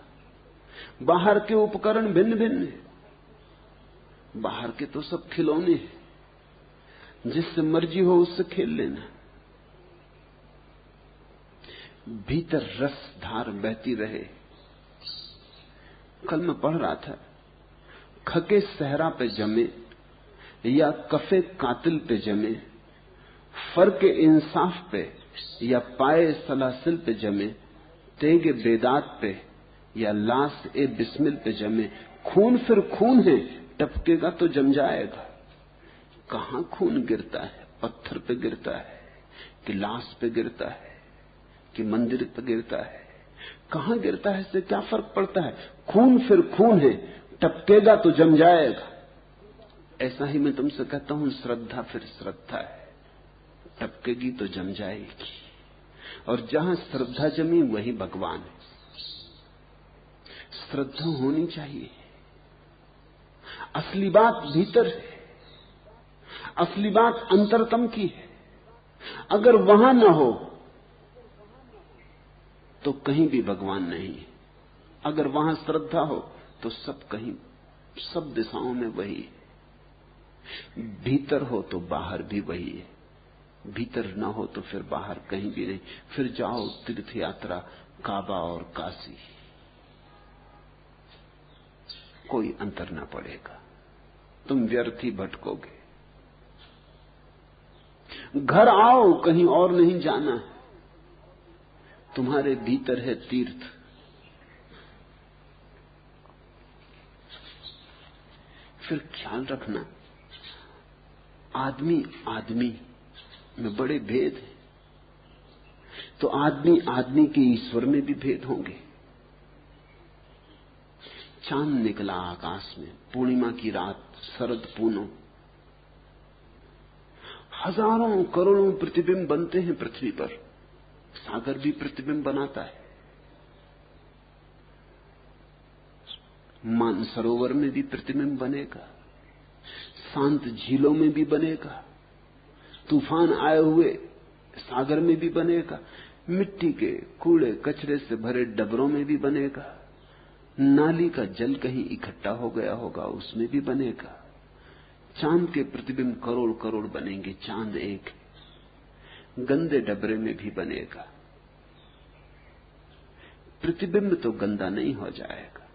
बाहर के उपकरण भिन्न भिन्न है। बाहर के तो सब खिलौने हैं, जिससे मर्जी हो उससे खेल लेना। भीतर रस धार बहती रहे। कल मैं पढ़ रहा था, खके सहरा पे जमे या कफे कातिल पे जमे, फर्क इंसाफ पे या पाए सलासिल पे जमे, तेगे बेदात पे या लाश ए बिस्मिल पे जमे, खून फिर खून है, टपकेगा तो जम जाएगा। कहां खून गिरता है? पत्थर पे गिरता है कि लाश पे गिरता है कि मंदिर पे गिरता है? कहां गिरता है इससे क्या फर्क पड़ता है? खून फिर खून है, टपकेगा तो जम जाएगा। ऐसा ही मैं तुमसे कहता हूं, श्रद्धा फिर श्रद्धा है, टपकेगी तो जम जाएगी। और जहां श्रद्धा जमी वही भगवान है। श्रद्धा होनी चाहिए। असली बात भीतर है, असली बात अंतरतम की है। अगर वहां न हो तो कहीं भी भगवान नहीं है। अगर वहां श्रद्धा हो तो सब कहीं, सब दिशाओं में वही है। भीतर हो तो बाहर भी वही है, भीतर ना हो तो फिर बाहर कहीं भी नहीं। फिर जाओ तीर्थ यात्रा, काबा और काशी, कोई अंतर ना पड़ेगा। तुम व्यर्थ ही भटकोगे। घर आओ, कहीं और नहीं जाना है, तुम्हारे भीतर है तीर्थ। फिर ख्याल रखना, आदमी आदमी में बड़े भेद हैं, तो आदमी आदमी के ईश्वर में भी भेद होंगे। चांद निकला आकाश में, पूर्णिमा की रात, शरद पूनम, हजारों करोड़ों प्रतिबिंब बनते हैं पृथ्वी पर। सागर भी प्रतिबिंब बनाता है, मानसरोवर में भी प्रतिबिंब बनेगा, शांत झीलों में भी बनेगा, तूफान आए हुए सागर में भी बनेगा, मिट्टी के कूड़े कचरे से भरे डबरों में भी बनेगा, नाली का जल कहीं इकट्ठा हो गया होगा उसमें भी बनेगा। चांद के प्रतिबिंब करोड़ करोड़ बनेंगे, चांद एक, गंदे डबरे में भी बनेगा, प्रतिबिंब तो गंदा नहीं हो जाएगा,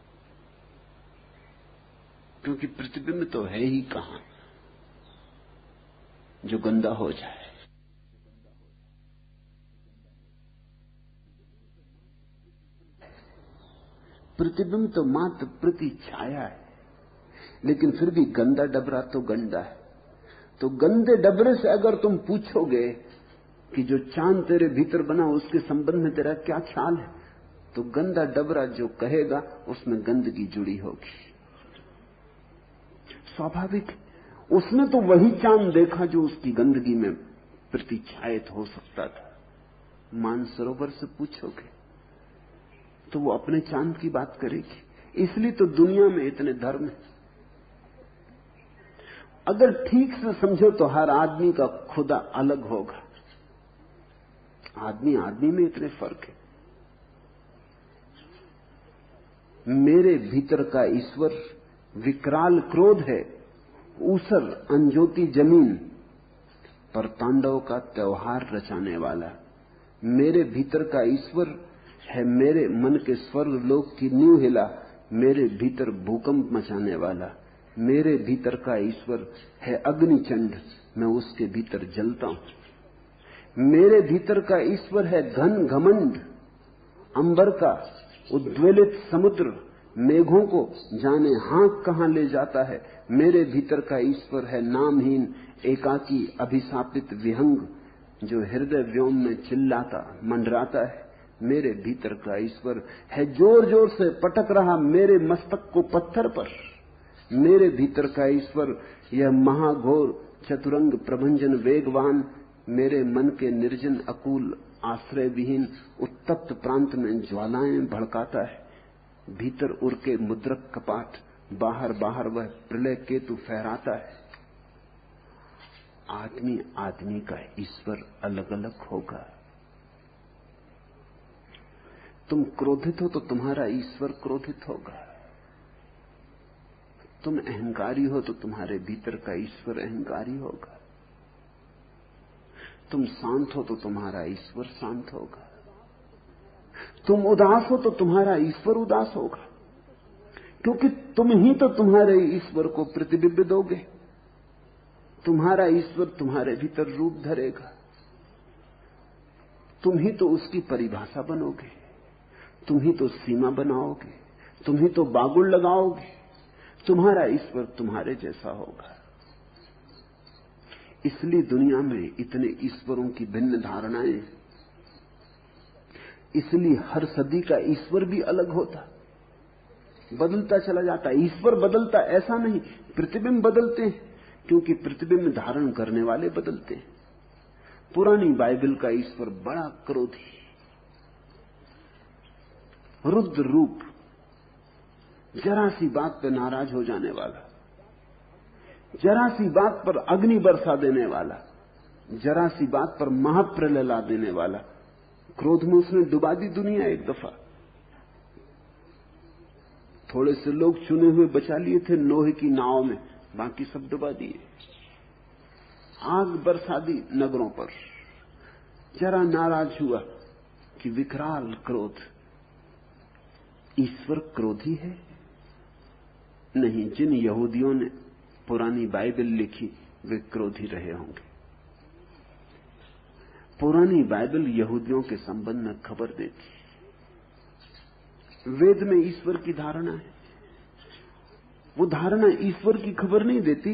क्योंकि प्रतिबिंब तो है ही कहां जो गंदा हो जाए। प्रतिबिंब तो मात्र प्रति छाया है, लेकिन फिर भी गंदा डबरा तो गंदा है। तो गंदे डबरे से अगर तुम पूछोगे कि जो चांद तेरे भीतर बना उसके संबंध में तेरा क्या ख्याल है, तो गंदा डबरा जो कहेगा उसमें गंदगी जुड़ी होगी। स्वाभाविक, उसने तो वही चांद देखा जो उसकी गंदगी में प्रतिछायित हो सकता था। मानसरोवर से पूछोगे तो वो अपने चांद की बात करेगी। इसलिए तो दुनिया में इतने धर्म हैं। अगर ठीक से समझो तो हर आदमी का खुदा अलग होगा। आदमी आदमी में इतने फर्क है। मेरे भीतर का ईश्वर विकराल क्रोध है, ऊसर अंजोती जमीन पर तांडव का त्योहार रचाने वाला। मेरे भीतर का ईश्वर है मेरे मन के स्वर्ग लोक की नींव हिला, मेरे भीतर भूकंप मचाने वाला। मेरे भीतर का ईश्वर है अग्निचंड, मैं उसके भीतर जलता हूं। मेरे भीतर का ईश्वर है घन घमंड, अंबर का उद्वेलित समुद्र, मेघों को जाने हाँक कहां ले जाता है। मेरे भीतर का ईश्वर है नामहीन एकाकी अभिशापित विहंग, जो हृदय व्योम में चिल्लाता मंडराता है। मेरे भीतर का ईश्वर है जोर जोर से पटक रहा मेरे मस्तक को पत्थर पर। मेरे भीतर का ईश्वर यह महाघोर चतुरंग प्रभंजन वेगवान मेरे मन के निर्जन अकूल आश्रय विहीन उत्तप्त प्रांत में ज्वालाएं भड़काता है। भीतर उड़के मुद्रक कपाट, बाहर बाहर वह प्रलय केतु फहराता है। आदमी आदमी का ईश्वर अलग अलग होगा। तुम क्रोधित हो तो तुम्हारा ईश्वर क्रोधित होगा। तुम अहंकारी हो तो तुम्हारे भीतर का ईश्वर अहंकारी होगा। तुम शांत हो तो तुम्हारा ईश्वर शांत होगा। तुम उदास हो तो तुम्हारा ईश्वर उदास होगा, क्योंकि तुम ही तो तुम्हारे ईश्वर को प्रतिबिंब दोगे। तुम्हारा ईश्वर तुम्हारे भीतर रूप धरेगा। तुम ही तो उसकी परिभाषा बनोगे, तुम ही तो सीमा बनाओगे, तुम ही तो बागुल लगाओगे। तुम्हारा ईश्वर तुम्हारे जैसा होगा। इसलिए दुनिया में इतने ईश्वरों की भिन्न धारणाएं। इसलिए हर सदी का ईश्वर भी अलग होता, बदलता चला जाता। ईश्वर बदलता ऐसा नहीं, प्रतिबिंब बदलते हैं, क्योंकि प्रतिबिंब धारण करने वाले बदलते हैं। पुरानी बाइबल का ईश्वर बड़ा क्रोधी, रुद्र रूप, जरा सी बात पर नाराज हो जाने वाला, जरा सी बात पर अग्नि बरसा देने वाला, जरा सी बात पर महाप्रलय ला देने वाला। क्रोध में उसने डुबा दी दुनिया एक दफा। थोड़े से लोग चुने हुए बचा लिए थे नोह की नाव में, बाकी सब डुबा दिए। आग बरसा दी नगरों पर। जरा नाराज हुआ कि विकराल क्रोध। ईश्वर क्रोधी है? नहीं, जिन यहूदियों ने पुरानी बाइबल लिखी वे क्रोधी रहे होंगे। पुरानी बाइबल यहूदियों के संबंध में खबर देती। वेद में ईश्वर की धारणा है, वो धारणा ईश्वर की खबर नहीं देती,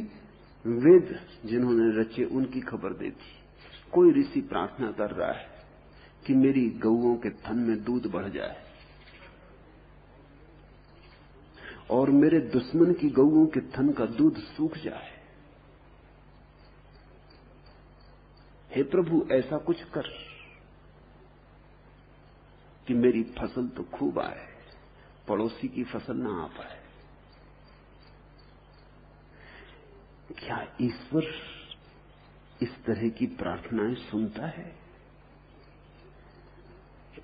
वेद जिन्होंने रचे उनकी खबर देती। कोई ऋषि प्रार्थना कर रहा है कि मेरी गऊओं के थन में दूध बढ़ जाए और मेरे दुश्मन की गऊओं के थन का दूध सूख जाए। हे प्रभु, ऐसा कुछ कर कि मेरी फसल तो खूब आए, पड़ोसी की फसल ना आ पाए। क्या ईश्वर इस तरह की प्रार्थनाएं सुनता है?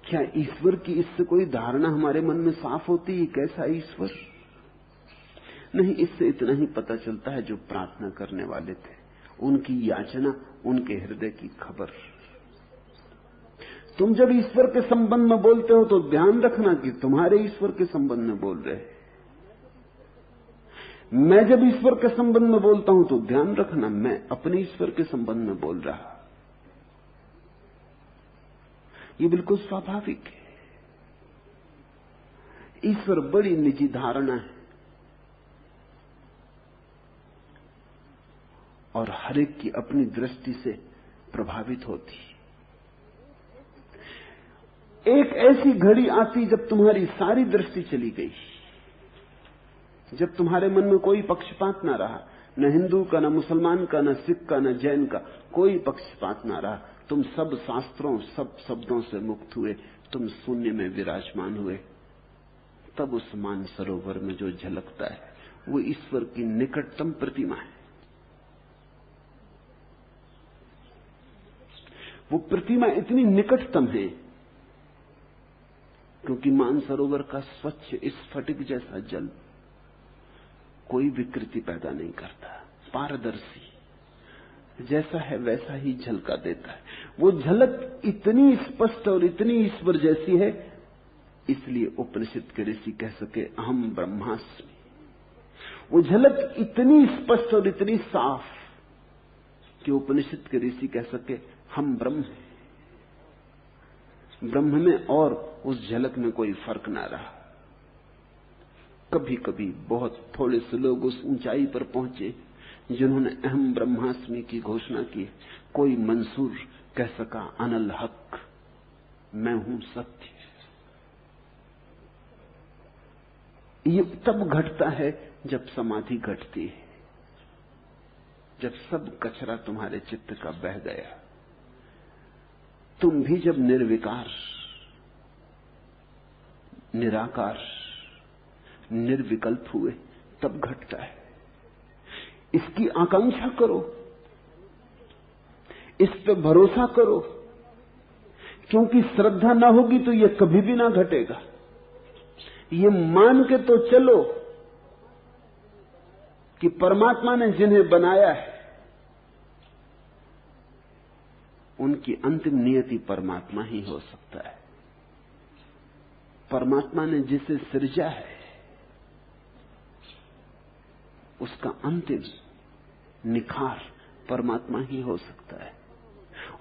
क्या ईश्वर की इससे कोई धारणा हमारे मन में साफ होती है? कैसा ईश्वर? नहीं, इससे इतना ही पता चलता है जो प्रार्थना करने वाले थे, उनकी याचना, उनके हृदय की खबर। तुम जब ईश्वर के संबंध में बोलते हो तो ध्यान रखना कि तुम्हारे ईश्वर के संबंध में बोल रहे हैं। मैं जब ईश्वर के संबंध में बोलता हूं तो ध्यान रखना मैं अपने ईश्वर के संबंध में बोल रहा। ये बिल्कुल स्वाभाविक है। ईश्वर बड़ी निजी धारणा है और हर एक की अपनी दृष्टि से प्रभावित होती है। एक ऐसी घड़ी आती जब तुम्हारी सारी दृष्टि चली गई, जब तुम्हारे मन में कोई पक्षपात ना रहा, न हिंदू का, न मुसलमान का, न सिख का, न जैन का, कोई पक्षपात ना रहा। तुम सब शास्त्रों, सब शब्दों से मुक्त हुए, तुम शून्य में विराजमान हुए। तब उस मानसरोवर में जो झलकता है वो ईश्वर की निकटतम प्रतिमा है। वो प्रतिमा इतनी निकटतम है क्योंकि मानसरोवर का स्वच्छ स्फटिक जैसा जल कोई विकृति पैदा नहीं करता, पारदर्शी, जैसा है वैसा ही झलका देता है। वो झलक इतनी स्पष्ट और इतनी ईश्वर जैसी है, इसलिए उपनिषद के ऋषि कह सके अहम ब्रह्मास्मि। वो झलक इतनी स्पष्ट और इतनी साफ कि उपनिषद के ऋषि कह सके हम ब्रह्म हैं। ब्रह्म में और उस झलक में कोई फर्क ना रहा। कभी कभी बहुत थोड़े से लोग उस ऊंचाई पर पहुंचे जिन्होंने अहम ब्रह्मास्मि की घोषणा की। कोई मंसूर कह सका अनल हक, मैं हूं सत्य। ये तब घटता है जब समाधि घटती है, जब सब कचरा तुम्हारे चित्त का बह गया। तुम भी जब निर्विकार, निराकार, निर्विकल्प हुए तब घटता है। इसकी आकांक्षा करो, इस पे भरोसा करो, क्योंकि श्रद्धा ना होगी तो यह कभी भी ना घटेगा। ये मान के तो चलो कि परमात्मा ने जिन्हें बनाया है उनकी अंतिम नियति परमात्मा ही हो सकता है। परमात्मा ने जिसे सृजा है उसका अंतिम निखार परमात्मा ही हो सकता है।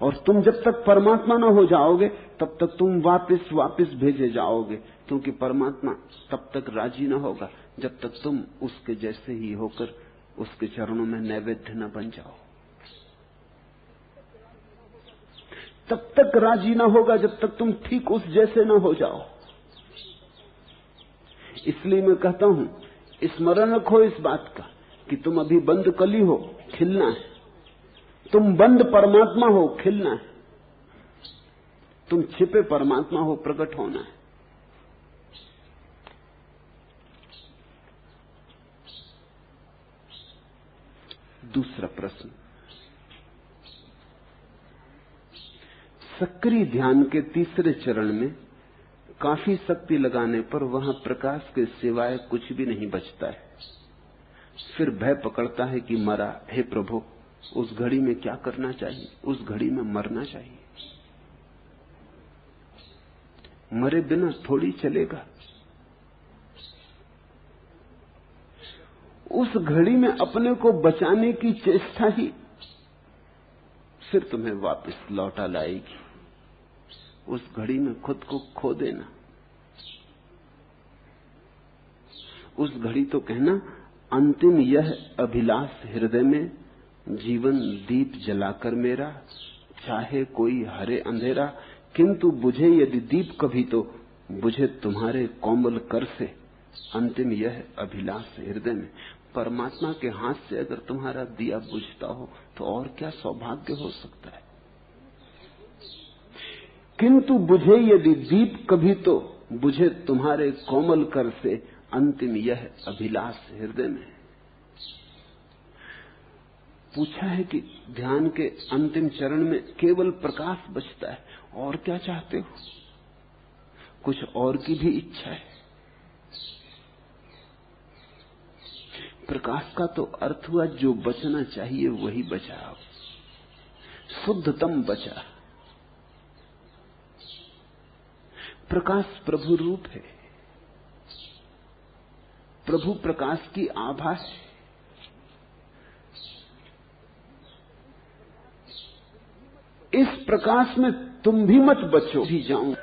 और तुम जब तक परमात्मा ना हो जाओगे तब तक तुम वापस भेजे जाओगे, क्योंकि परमात्मा तब तक राजी ना होगा जब तक तुम उसके जैसे ही होकर उसके चरणों में नैवेद्य न बन जाओ। तब तक राजी ना होगा जब तक तुम ठीक उस जैसे ना हो जाओ। इसलिए मैं कहता हूं, स्मरण रखो इस बात का कि तुम अभी बंद कली हो, खिलना है। तुम बंद परमात्मा हो, खिलना है। तुम छिपे परमात्मा हो, प्रकट होना है। दूसरा प्रश्न, सक्रिय ध्यान के तीसरे चरण में काफी शक्ति लगाने पर वहां प्रकाश के सिवाय कुछ भी नहीं बचता है। फिर भय पकड़ता है कि मरा, हे प्रभु उस घड़ी में क्या करना चाहिए? उस घड़ी में मरना चाहिए। मरे बिना थोड़ी चलेगा। उस घड़ी में अपने को बचाने की चेष्टा ही फिर तुम्हें वापस लौटा लाएगी। उस घड़ी में खुद को खो देना। उस घड़ी तो कहना, अंतिम यह अभिलाष हृदय में, जीवन दीप जलाकर मेरा, चाहे कोई हरे अंधेरा, किंतु बुझे यदि दीप कभी तो बुझे तुम्हारे कोमल कर से, अंतिम यह अभिलाष हृदय में। परमात्मा के हाथ से अगर तुम्हारा दिया बुझता हो तो और क्या सौभाग्य हो सकता है। किंतु बुझे यदि दीप कभी तो बुझे तुम्हारे कोमल कर से, अंतिम यह अभिलाष हृदय में। पूछा है कि ध्यान के अंतिम चरण में केवल प्रकाश बचता है, और क्या चाहते हो? कुछ और की भी इच्छा है? प्रकाश का तो अर्थ हुआ जो बचना चाहिए वही बचा, शुद्धतम बचा। प्रकाश प्रभु रूप है, प्रभु प्रकाश की आभा है। इस प्रकाश में तुम भी मत बचो भी जाऊं,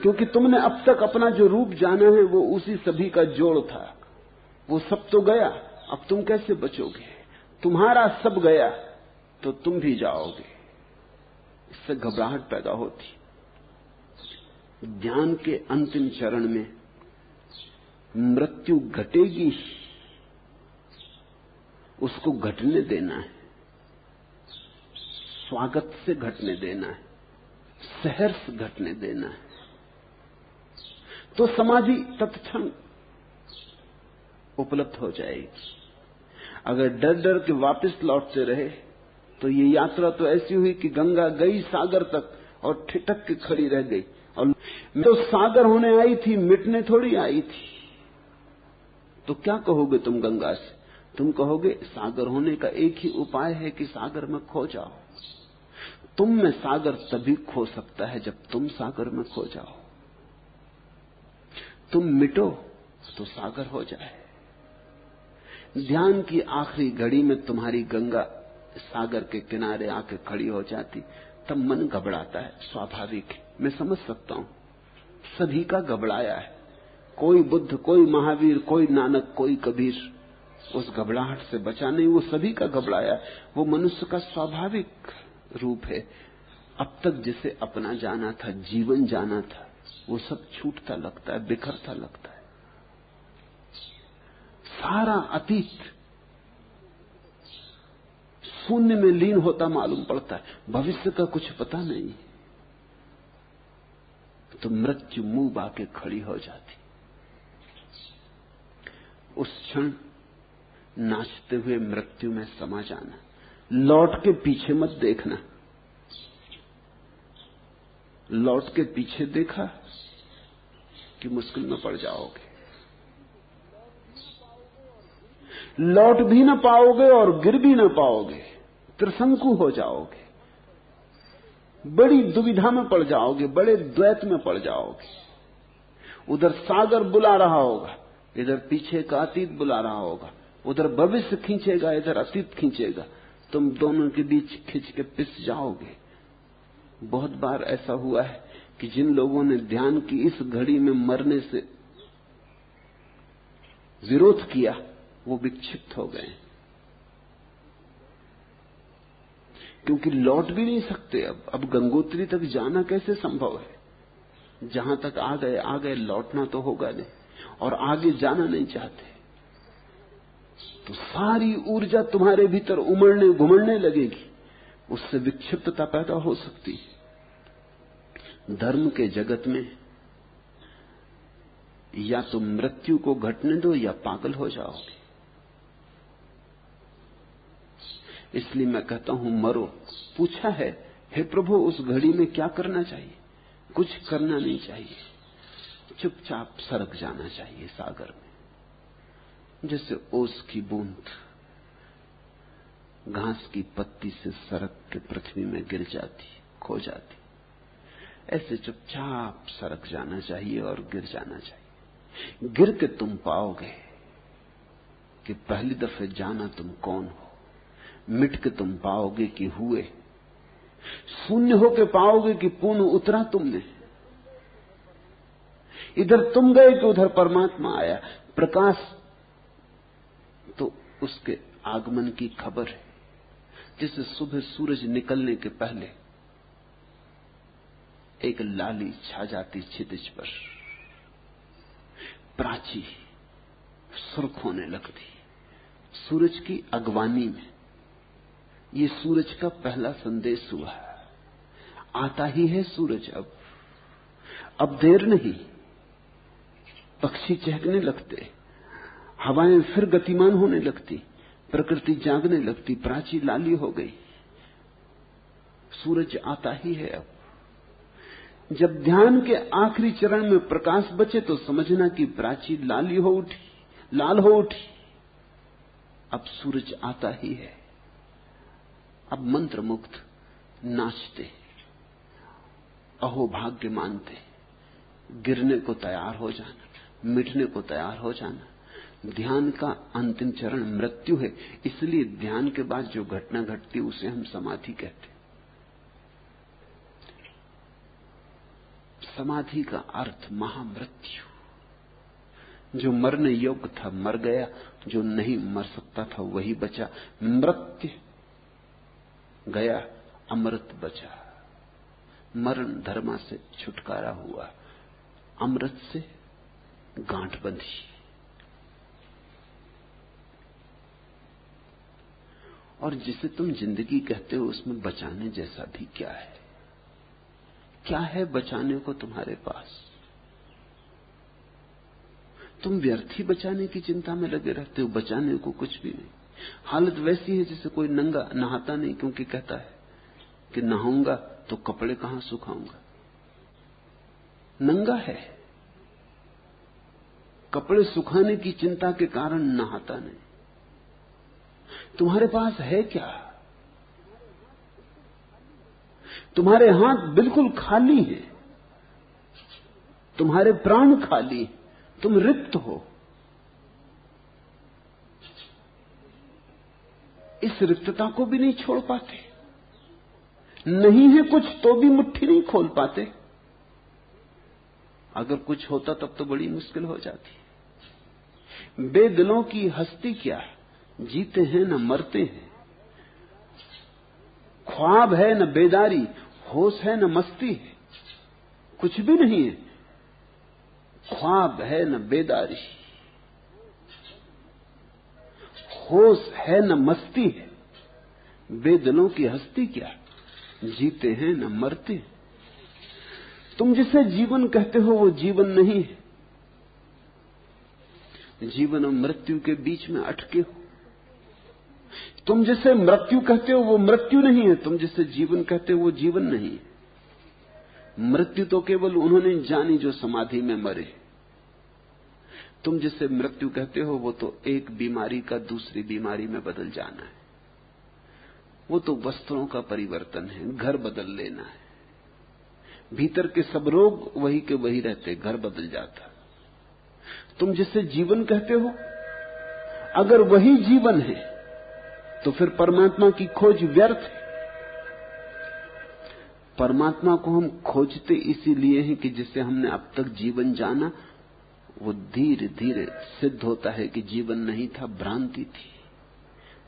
क्योंकि तुमने अब तक अपना जो रूप जाना है वो उसी सभी का जोड़ था। वो सब तो गया, अब तुम कैसे बचोगे? तुम्हारा सब गया तो तुम भी जाओगे। इससे घबराहट पैदा होती। ध्यान के अंतिम चरण में मृत्यु घटेगी, उसको घटने देना है, स्वागत से घटने देना है, सहर्ष घटने देना है। तो समाधि तत्क्षण उपलब्ध हो जाएगी। अगर डर डर के वापस लौटते रहे तो ये यात्रा तो ऐसी हुई कि गंगा गई सागर तक और ठिठक के खड़ी रह गई। और तो सागर होने आई थी, मिटने थोड़ी आई थी। तो क्या कहोगे तुम गंगा से? तुम कहोगे सागर होने का एक ही उपाय है कि सागर में खो जाओ। तुम में सागर तभी खो सकता है जब तुम सागर में खो जाओ। तुम मिटो तो सागर हो जाए। ध्यान की आखिरी घड़ी में तुम्हारी गंगा सागर के किनारे आके खड़ी हो जाती, तब मन घबराता है, स्वाभाविक है। मैं समझ सकता हूं, सभी का घबराया है। कोई बुद्ध, कोई महावीर, कोई नानक, कोई कबीर उस घबराहट से बचा नहीं, वो सभी का घबराया है। वो मनुष्य का स्वाभाविक रूप है। अब तक जिसे अपना जाना था, जीवन जाना था, वो सब छूटता लगता है, बिखरता लगता है। सारा अतीत शून्य में लीन होता मालूम पड़ता है। भविष्य का कुछ पता नहीं। तो मृत्यु मुंह बाके खड़ी हो जाती। उस क्षण नाचते हुए मृत्यु में समा जाना, लौट के पीछे मत देखना। लौट के पीछे देखा कि मुश्किल में पड़ जाओगे। लौट भी ना पाओगे और गिर भी ना पाओगे, त्रिशंकु हो जाओगे, बड़ी दुविधा में पड़ जाओगे, बड़े द्वैत में पड़ जाओगे। उधर सागर बुला रहा होगा, इधर पीछे का अतीत बुला रहा होगा। उधर भविष्य खींचेगा, इधर अतीत खींचेगा। तुम दोनों के बीच खिंच के पिस जाओगे। बहुत बार ऐसा हुआ है कि जिन लोगों ने ध्यान की इस घड़ी में मरने से विरोध किया, वो विक्षिप्त हो गए, क्योंकि लौट भी नहीं सकते। अब गंगोत्री तक जाना कैसे संभव है? जहां तक आ गए, लौटना तो होगा नहीं, और आगे जाना नहीं चाहते। तो सारी ऊर्जा तुम्हारे भीतर उमड़ने घुमड़ने लगेगी, उससे विक्षिप्तता पैदा हो सकती है। धर्म के जगत में या तो मृत्यु को घटने दो या पागल हो जाओगे। इसलिए मैं कहता हूं, मरो। पूछा है, हे प्रभु, उस घड़ी में क्या करना चाहिए? कुछ करना नहीं चाहिए, चुपचाप सरक जाना चाहिए सागर में, जैसे ओस की बूंद घास की पत्ती से सरक के पृथ्वी में गिर जाती, खो जाती। ऐसे चुपचाप सरक जाना चाहिए और गिर जाना चाहिए। गिर के तुम पाओगे कि पहली दफे जाना तुम कौन हो। मिट के तुम पाओगे कि हुए। शून्य होके पाओगे कि पूर्ण उतरा तुमने। इधर तुम गए कि उधर परमात्मा आया। प्रकाश तो उसके आगमन की खबर है। जैसे सुबह सूरज निकलने के पहले एक लाली छा जाती क्षितिज पर, प्राची सुर्ख होने लगती सूरज की अगवानी में। ये सूरज का पहला संदेश हुआ। आता ही है सूरज। अब देर नहीं। पक्षी चहकने लगते, हवाएं फिर गतिमान होने लगती, प्रकृति जागने लगती, प्राची लाली हो गई। सूरज आता ही है। अब जब ध्यान के आखिरी चरण में प्रकाश बचे तो समझना कि प्राची लाली हो उठी, लाल हो उठी। अब सूरज आता ही है। अब मंत्र मुक्त नाचते, अहो भाग्य मानते, गिरने को तैयार हो जाना, मिटने को तैयार हो जाना। ध्यान का अंतिम चरण मृत्यु है, इसलिए ध्यान के बाद जो घटना घटती उसे हम समाधि कहते। समाधि का अर्थ महामृत्यु। जो मरने योग्य था मर गया, जो नहीं मर सकता था वही बचा। मृत्यु गया, अमृत बचा। मरण धर्मा से छुटकारा हुआ, अमृत से गांठ बंधी। और जिसे तुम जिंदगी कहते हो उसमें बचाने जैसा भी क्या है? क्या है बचाने को तुम्हारे पास? तुम व्यर्थ ही बचाने की चिंता में लगे रहते हो, बचाने को कुछ भी नहीं। हालत वैसी है जैसे कोई नंगा नहाता नहीं, क्योंकि कहता है कि नहाऊंगा तो कपड़े कहां सुखाऊंगा। नंगा है, कपड़े सुखाने की चिंता के कारण नहाता नहीं। तुम्हारे पास है क्या? तुम्हारे हाथ बिल्कुल खाली हैं, तुम्हारे प्राण खाली, तुम रिक्त हो। इस रिक्तता को भी नहीं छोड़ पाते। नहीं है कुछ तो भी मुट्ठी नहीं खोल पाते। अगर कुछ होता तब तो बड़ी मुश्किल हो जाती। बेदिलों की हस्ती क्या, जीते हैं न मरते हैं। ख्वाब है न बेदारी, होश है न मस्ती है, कुछ भी नहीं है। ख्वाब है न बेदारी, होश है न मस्ती है। बेदिलों की हस्ती क्या, जीते हैं न मरते। तुम जिसे जीवन कहते हो वो जीवन नहीं है। जीवन और मृत्यु के बीच में अटके हो। तुम जिसे मृत्यु कहते हो वो मृत्यु नहीं है, तुम जिसे जीवन कहते हो वो जीवन नहीं है। मृत्यु तो केवल उन्होंने जानी जो समाधि में मरे। तुम जिसे मृत्यु कहते हो वो तो एक बीमारी का दूसरी बीमारी में बदल जाना है। वो तो वस्त्रों का परिवर्तन है, घर बदल लेना है। भीतर के सब रोग वही के वही रहते, घर बदल जाता। तुम जिसे जीवन कहते हो, अगर वही जीवन है तो फिर परमात्मा की खोज व्यर्थ है। परमात्मा को हम खोजते इसीलिए हैं कि जिसे हमने अब तक जीवन जाना वो धीरे धीरे सिद्ध होता है कि जीवन नहीं था, भ्रांति थी,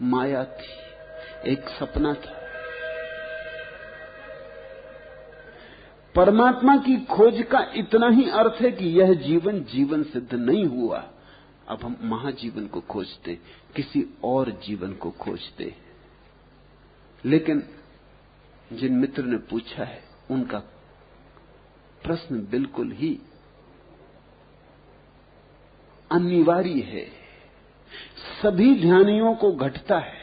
माया थी, एक सपना था। परमात्मा की खोज का इतना ही अर्थ है कि यह जीवन जीवन सिद्ध नहीं हुआ। अब हम महाजीवन को खोजते, किसी और जीवन को खोजते। लेकिन जिन मित्र ने पूछा है उनका प्रश्न बिल्कुल ही अनिवार्य है। सभी ध्यानियों को घटता है,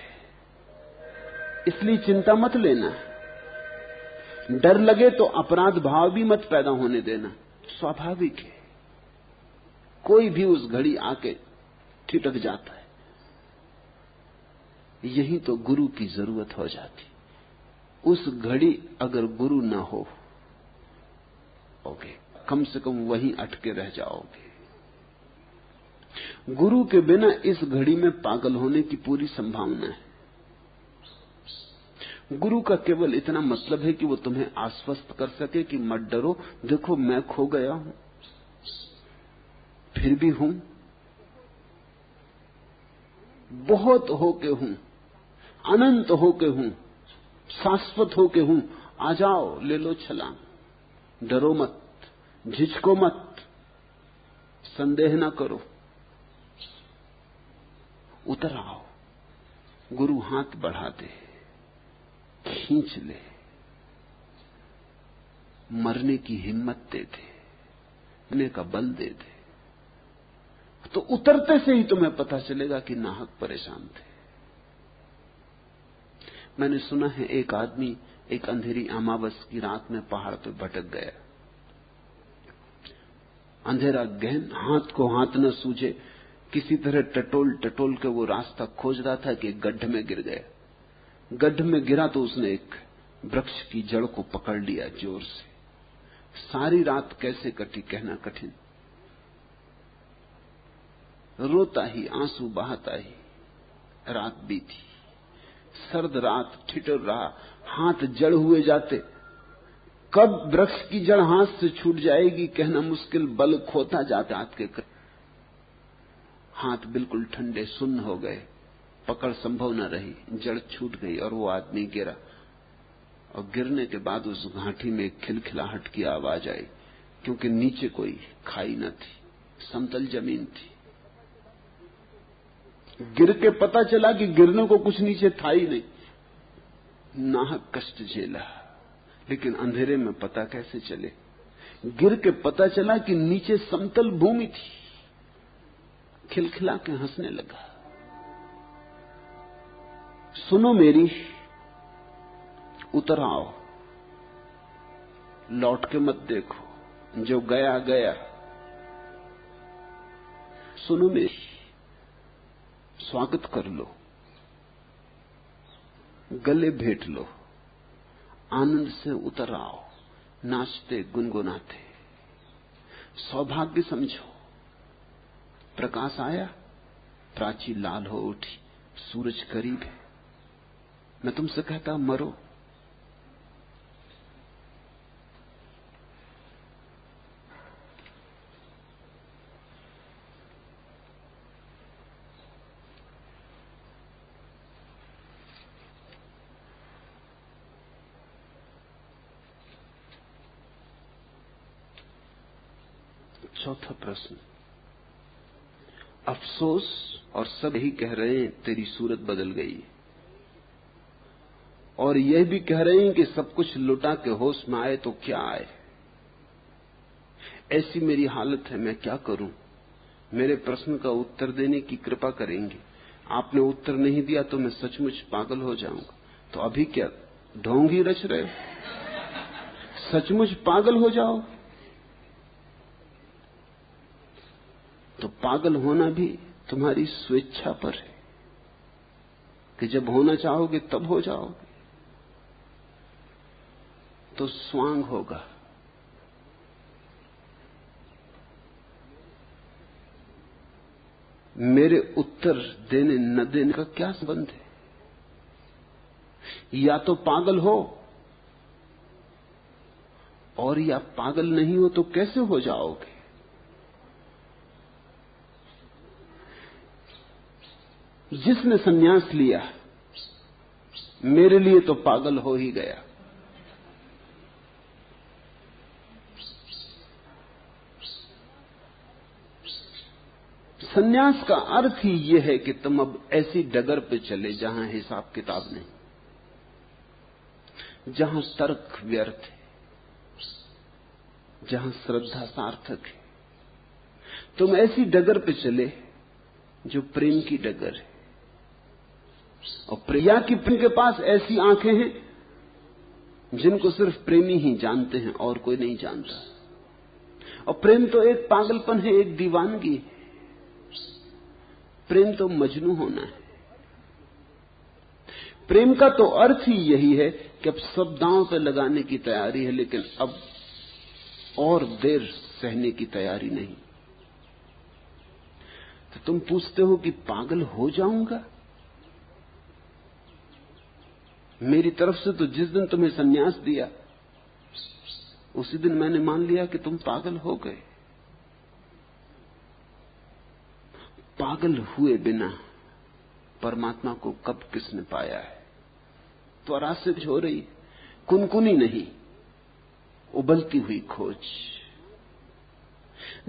इसलिए चिंता मत लेना। डर लगे तो अपराध भाव भी मत पैदा होने देना, स्वाभाविक है। कोई भी उस घड़ी आके ठिठक जाता है। यही तो गुरु की जरूरत हो जाती। उस घड़ी अगर गुरु ना हो ओके, कम से कम वहीं अटके रह जाओगे। गुरु के बिना इस घड़ी में पागल होने की पूरी संभावना है। गुरु का केवल इतना मतलब है कि वो तुम्हें आश्वस्त कर सके कि मत डरो, देखो मैं खो गया हूं, फिर भी हूं, बहुत होके हूं, अनंत होके हूं, शाश्वत होके हूं। आ जाओ, ले लो छलांग, डरो मत, झिझको मत, संदेह ना करो, उतर आओ। गुरु हाथ बढ़ा दे, खींच ले, मरने की हिम्मत दे दे, मरने का बल दे दे, तो उतरते से ही तुम्हें पता चलेगा कि नाहक परेशान थे। मैंने सुना है एक आदमी एक अंधेरी अमावस की रात में पहाड़ पर भटक गया। अंधेरा गहन, हाथ को हाथ न सूझे, किसी तरह टटोल टटोल के वो रास्ता खोज रहा था कि एक गड्ढे में गिर गया। गड्ढे में गिरा तो उसने एक वृक्ष की जड़ को पकड़ लिया जोर से, सारी रात कैसे कटी कहना कठिन। रोता ही, आंसू बहाता ही रात बीती। सर्द रात, ठिठुर रहा, हाथ जड़ हुए जाते। कब वृक्ष की जड़ हाथ से छूट जाएगी कहना मुश्किल। बल खोता जाता हाथ के हाथ बिल्कुल ठंडे सुन्न हो गए, पकड़ संभव न रही, जड़ छूट गई और वो आदमी गिरा। और गिरने के बाद उस घाटी में खिलखिलाहट की आवाज आई, क्योंकि नीचे कोई खाई न थी, समतल जमीन थी। गिर के पता चला कि गिरने को कुछ नीचे था ही नहीं। नाहक कष्ट झेला, लेकिन अंधेरे में पता कैसे चले। गिर के पता चला कि नीचे समतल भूमि थी। खिलखिला के हंसने लगा। सुनो मेरी, उतर आओ, लौट के मत देखो, जो गया गया। सुनो मेरी, स्वागत कर लो, गले भेंट लो, आनंद से उतर आओ, नाचते गुनगुनाते। सौभाग्य समझो, प्रकाश आया, प्राची लाल हो उठी, सूरज करीब है। मैं तुमसे कहता मरो। चौथा प्रश्न, अफसोस और सब यही कह रहे हैं तेरी सूरत बदल गई, और यह भी कह रहे हैं कि सब कुछ लुटा के होश में आए तो क्या आए। ऐसी मेरी हालत है, मैं क्या करूं। मेरे प्रश्न का उत्तर देने की कृपा करेंगे। आपने उत्तर नहीं दिया तो मैं सचमुच पागल हो जाऊंगा। तो अभी क्या ढोंग ही रच रहे हो? सचमुच पागल हो जाओ तो पागल होना भी तुम्हारी स्वेच्छा पर है कि जब होना चाहोगे तब हो जाओगे। तो स्वांग होगा। मेरे उत्तर देने न देने का क्या संबंध है? या तो पागल हो, और या पागल नहीं हो तो कैसे हो जाओगे? जिसने संन्यास लिया मेरे लिए तो पागल हो ही गया। संन्यास का अर्थ ही यह है कि तुम अब ऐसी डगर पे चले जहां हिसाब किताब नहीं, जहां तर्क व्यर्थ है, जहां श्रद्धा सार्थक है। तुम ऐसी डगर पे चले जो प्रेम की डगर है। और प्रिया की प्रेम के पास ऐसी आंखें हैं जिनको सिर्फ प्रेमी ही जानते हैं और कोई नहीं जानता। और प्रेम तो एक पागलपन है, एक दीवानगी है। प्रेम तो मजनू होना है। प्रेम का तो अर्थ ही यही है कि अब सब दांव पे लगाने की तैयारी है, लेकिन अब और देर सहने की तैयारी नहीं। तो तुम पूछते हो कि पागल हो जाऊंगा? मेरी तरफ से तो जिस दिन तुम्हें संन्यास दिया उसी दिन मैंने मान लिया कि तुम पागल हो गए। पागल हुए बिना परमात्मा को कब किसने पाया है? त्वरा से हो रही, कुनकुनी नहीं, उबलती हुई खोज।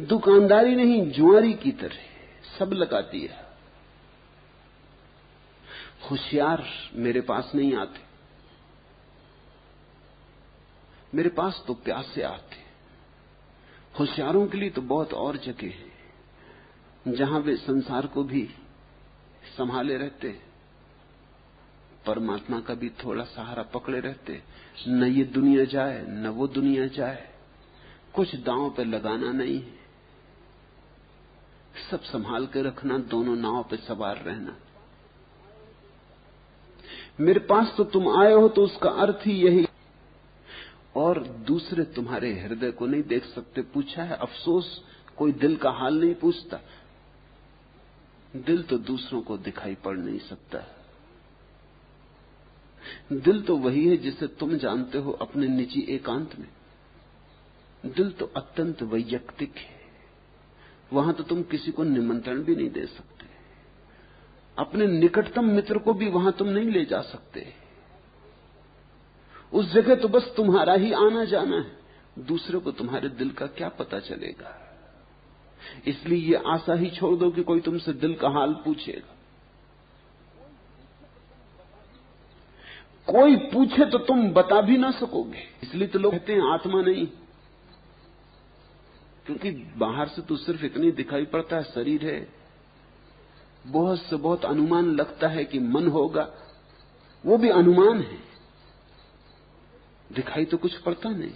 दुकानदारी नहीं, जुआरी की तरह सब लगा दिया। होशियार मेरे पास नहीं आते, मेरे पास तो प्यासे आते। होशियारों के लिए तो बहुत और जगह है जहां वे संसार को भी संभाले रहते, परमात्मा का भी थोड़ा सहारा पकड़े रहते। न ये दुनिया जाए न वो दुनिया जाए, कुछ दांव पे लगाना नहीं है, सब संभाल के रखना, दोनों नाव पे सवार रहना। मेरे पास तो तुम आए हो तो उसका अर्थ ही यही। और दूसरा दूसरे तुम्हारे हृदय को नहीं देख सकते। पूछा है, अफसोस कोई दिल का हाल नहीं पूछता। दिल तो दूसरों को दिखाई पड़ नहीं सकता। दिल तो वही है जिसे तुम जानते हो अपने निजी एकांत में। दिल तो अत्यंत वैयक्तिक है। वहां तो तुम किसी को निमंत्रण भी नहीं दे सकते। अपने निकटतम मित्र को भी वहां तुम नहीं ले जा सकते। उस जगह तो बस तुम्हारा ही आना जाना है। दूसरे को तुम्हारे दिल का क्या पता चलेगा। इसलिए ये आशा ही छोड़ दो कि कोई तुमसे दिल का हाल पूछेगा। कोई पूछे तो तुम बता भी ना सकोगे। इसलिए तो लोग कहते हैं आत्मा नहीं, क्योंकि बाहर से तो सिर्फ इतनी दिखाई पड़ता है, शरीर है। बहुत से बहुत अनुमान लगता है कि मन होगा, वो भी अनुमान है, दिखाई तो कुछ पड़ता नहीं।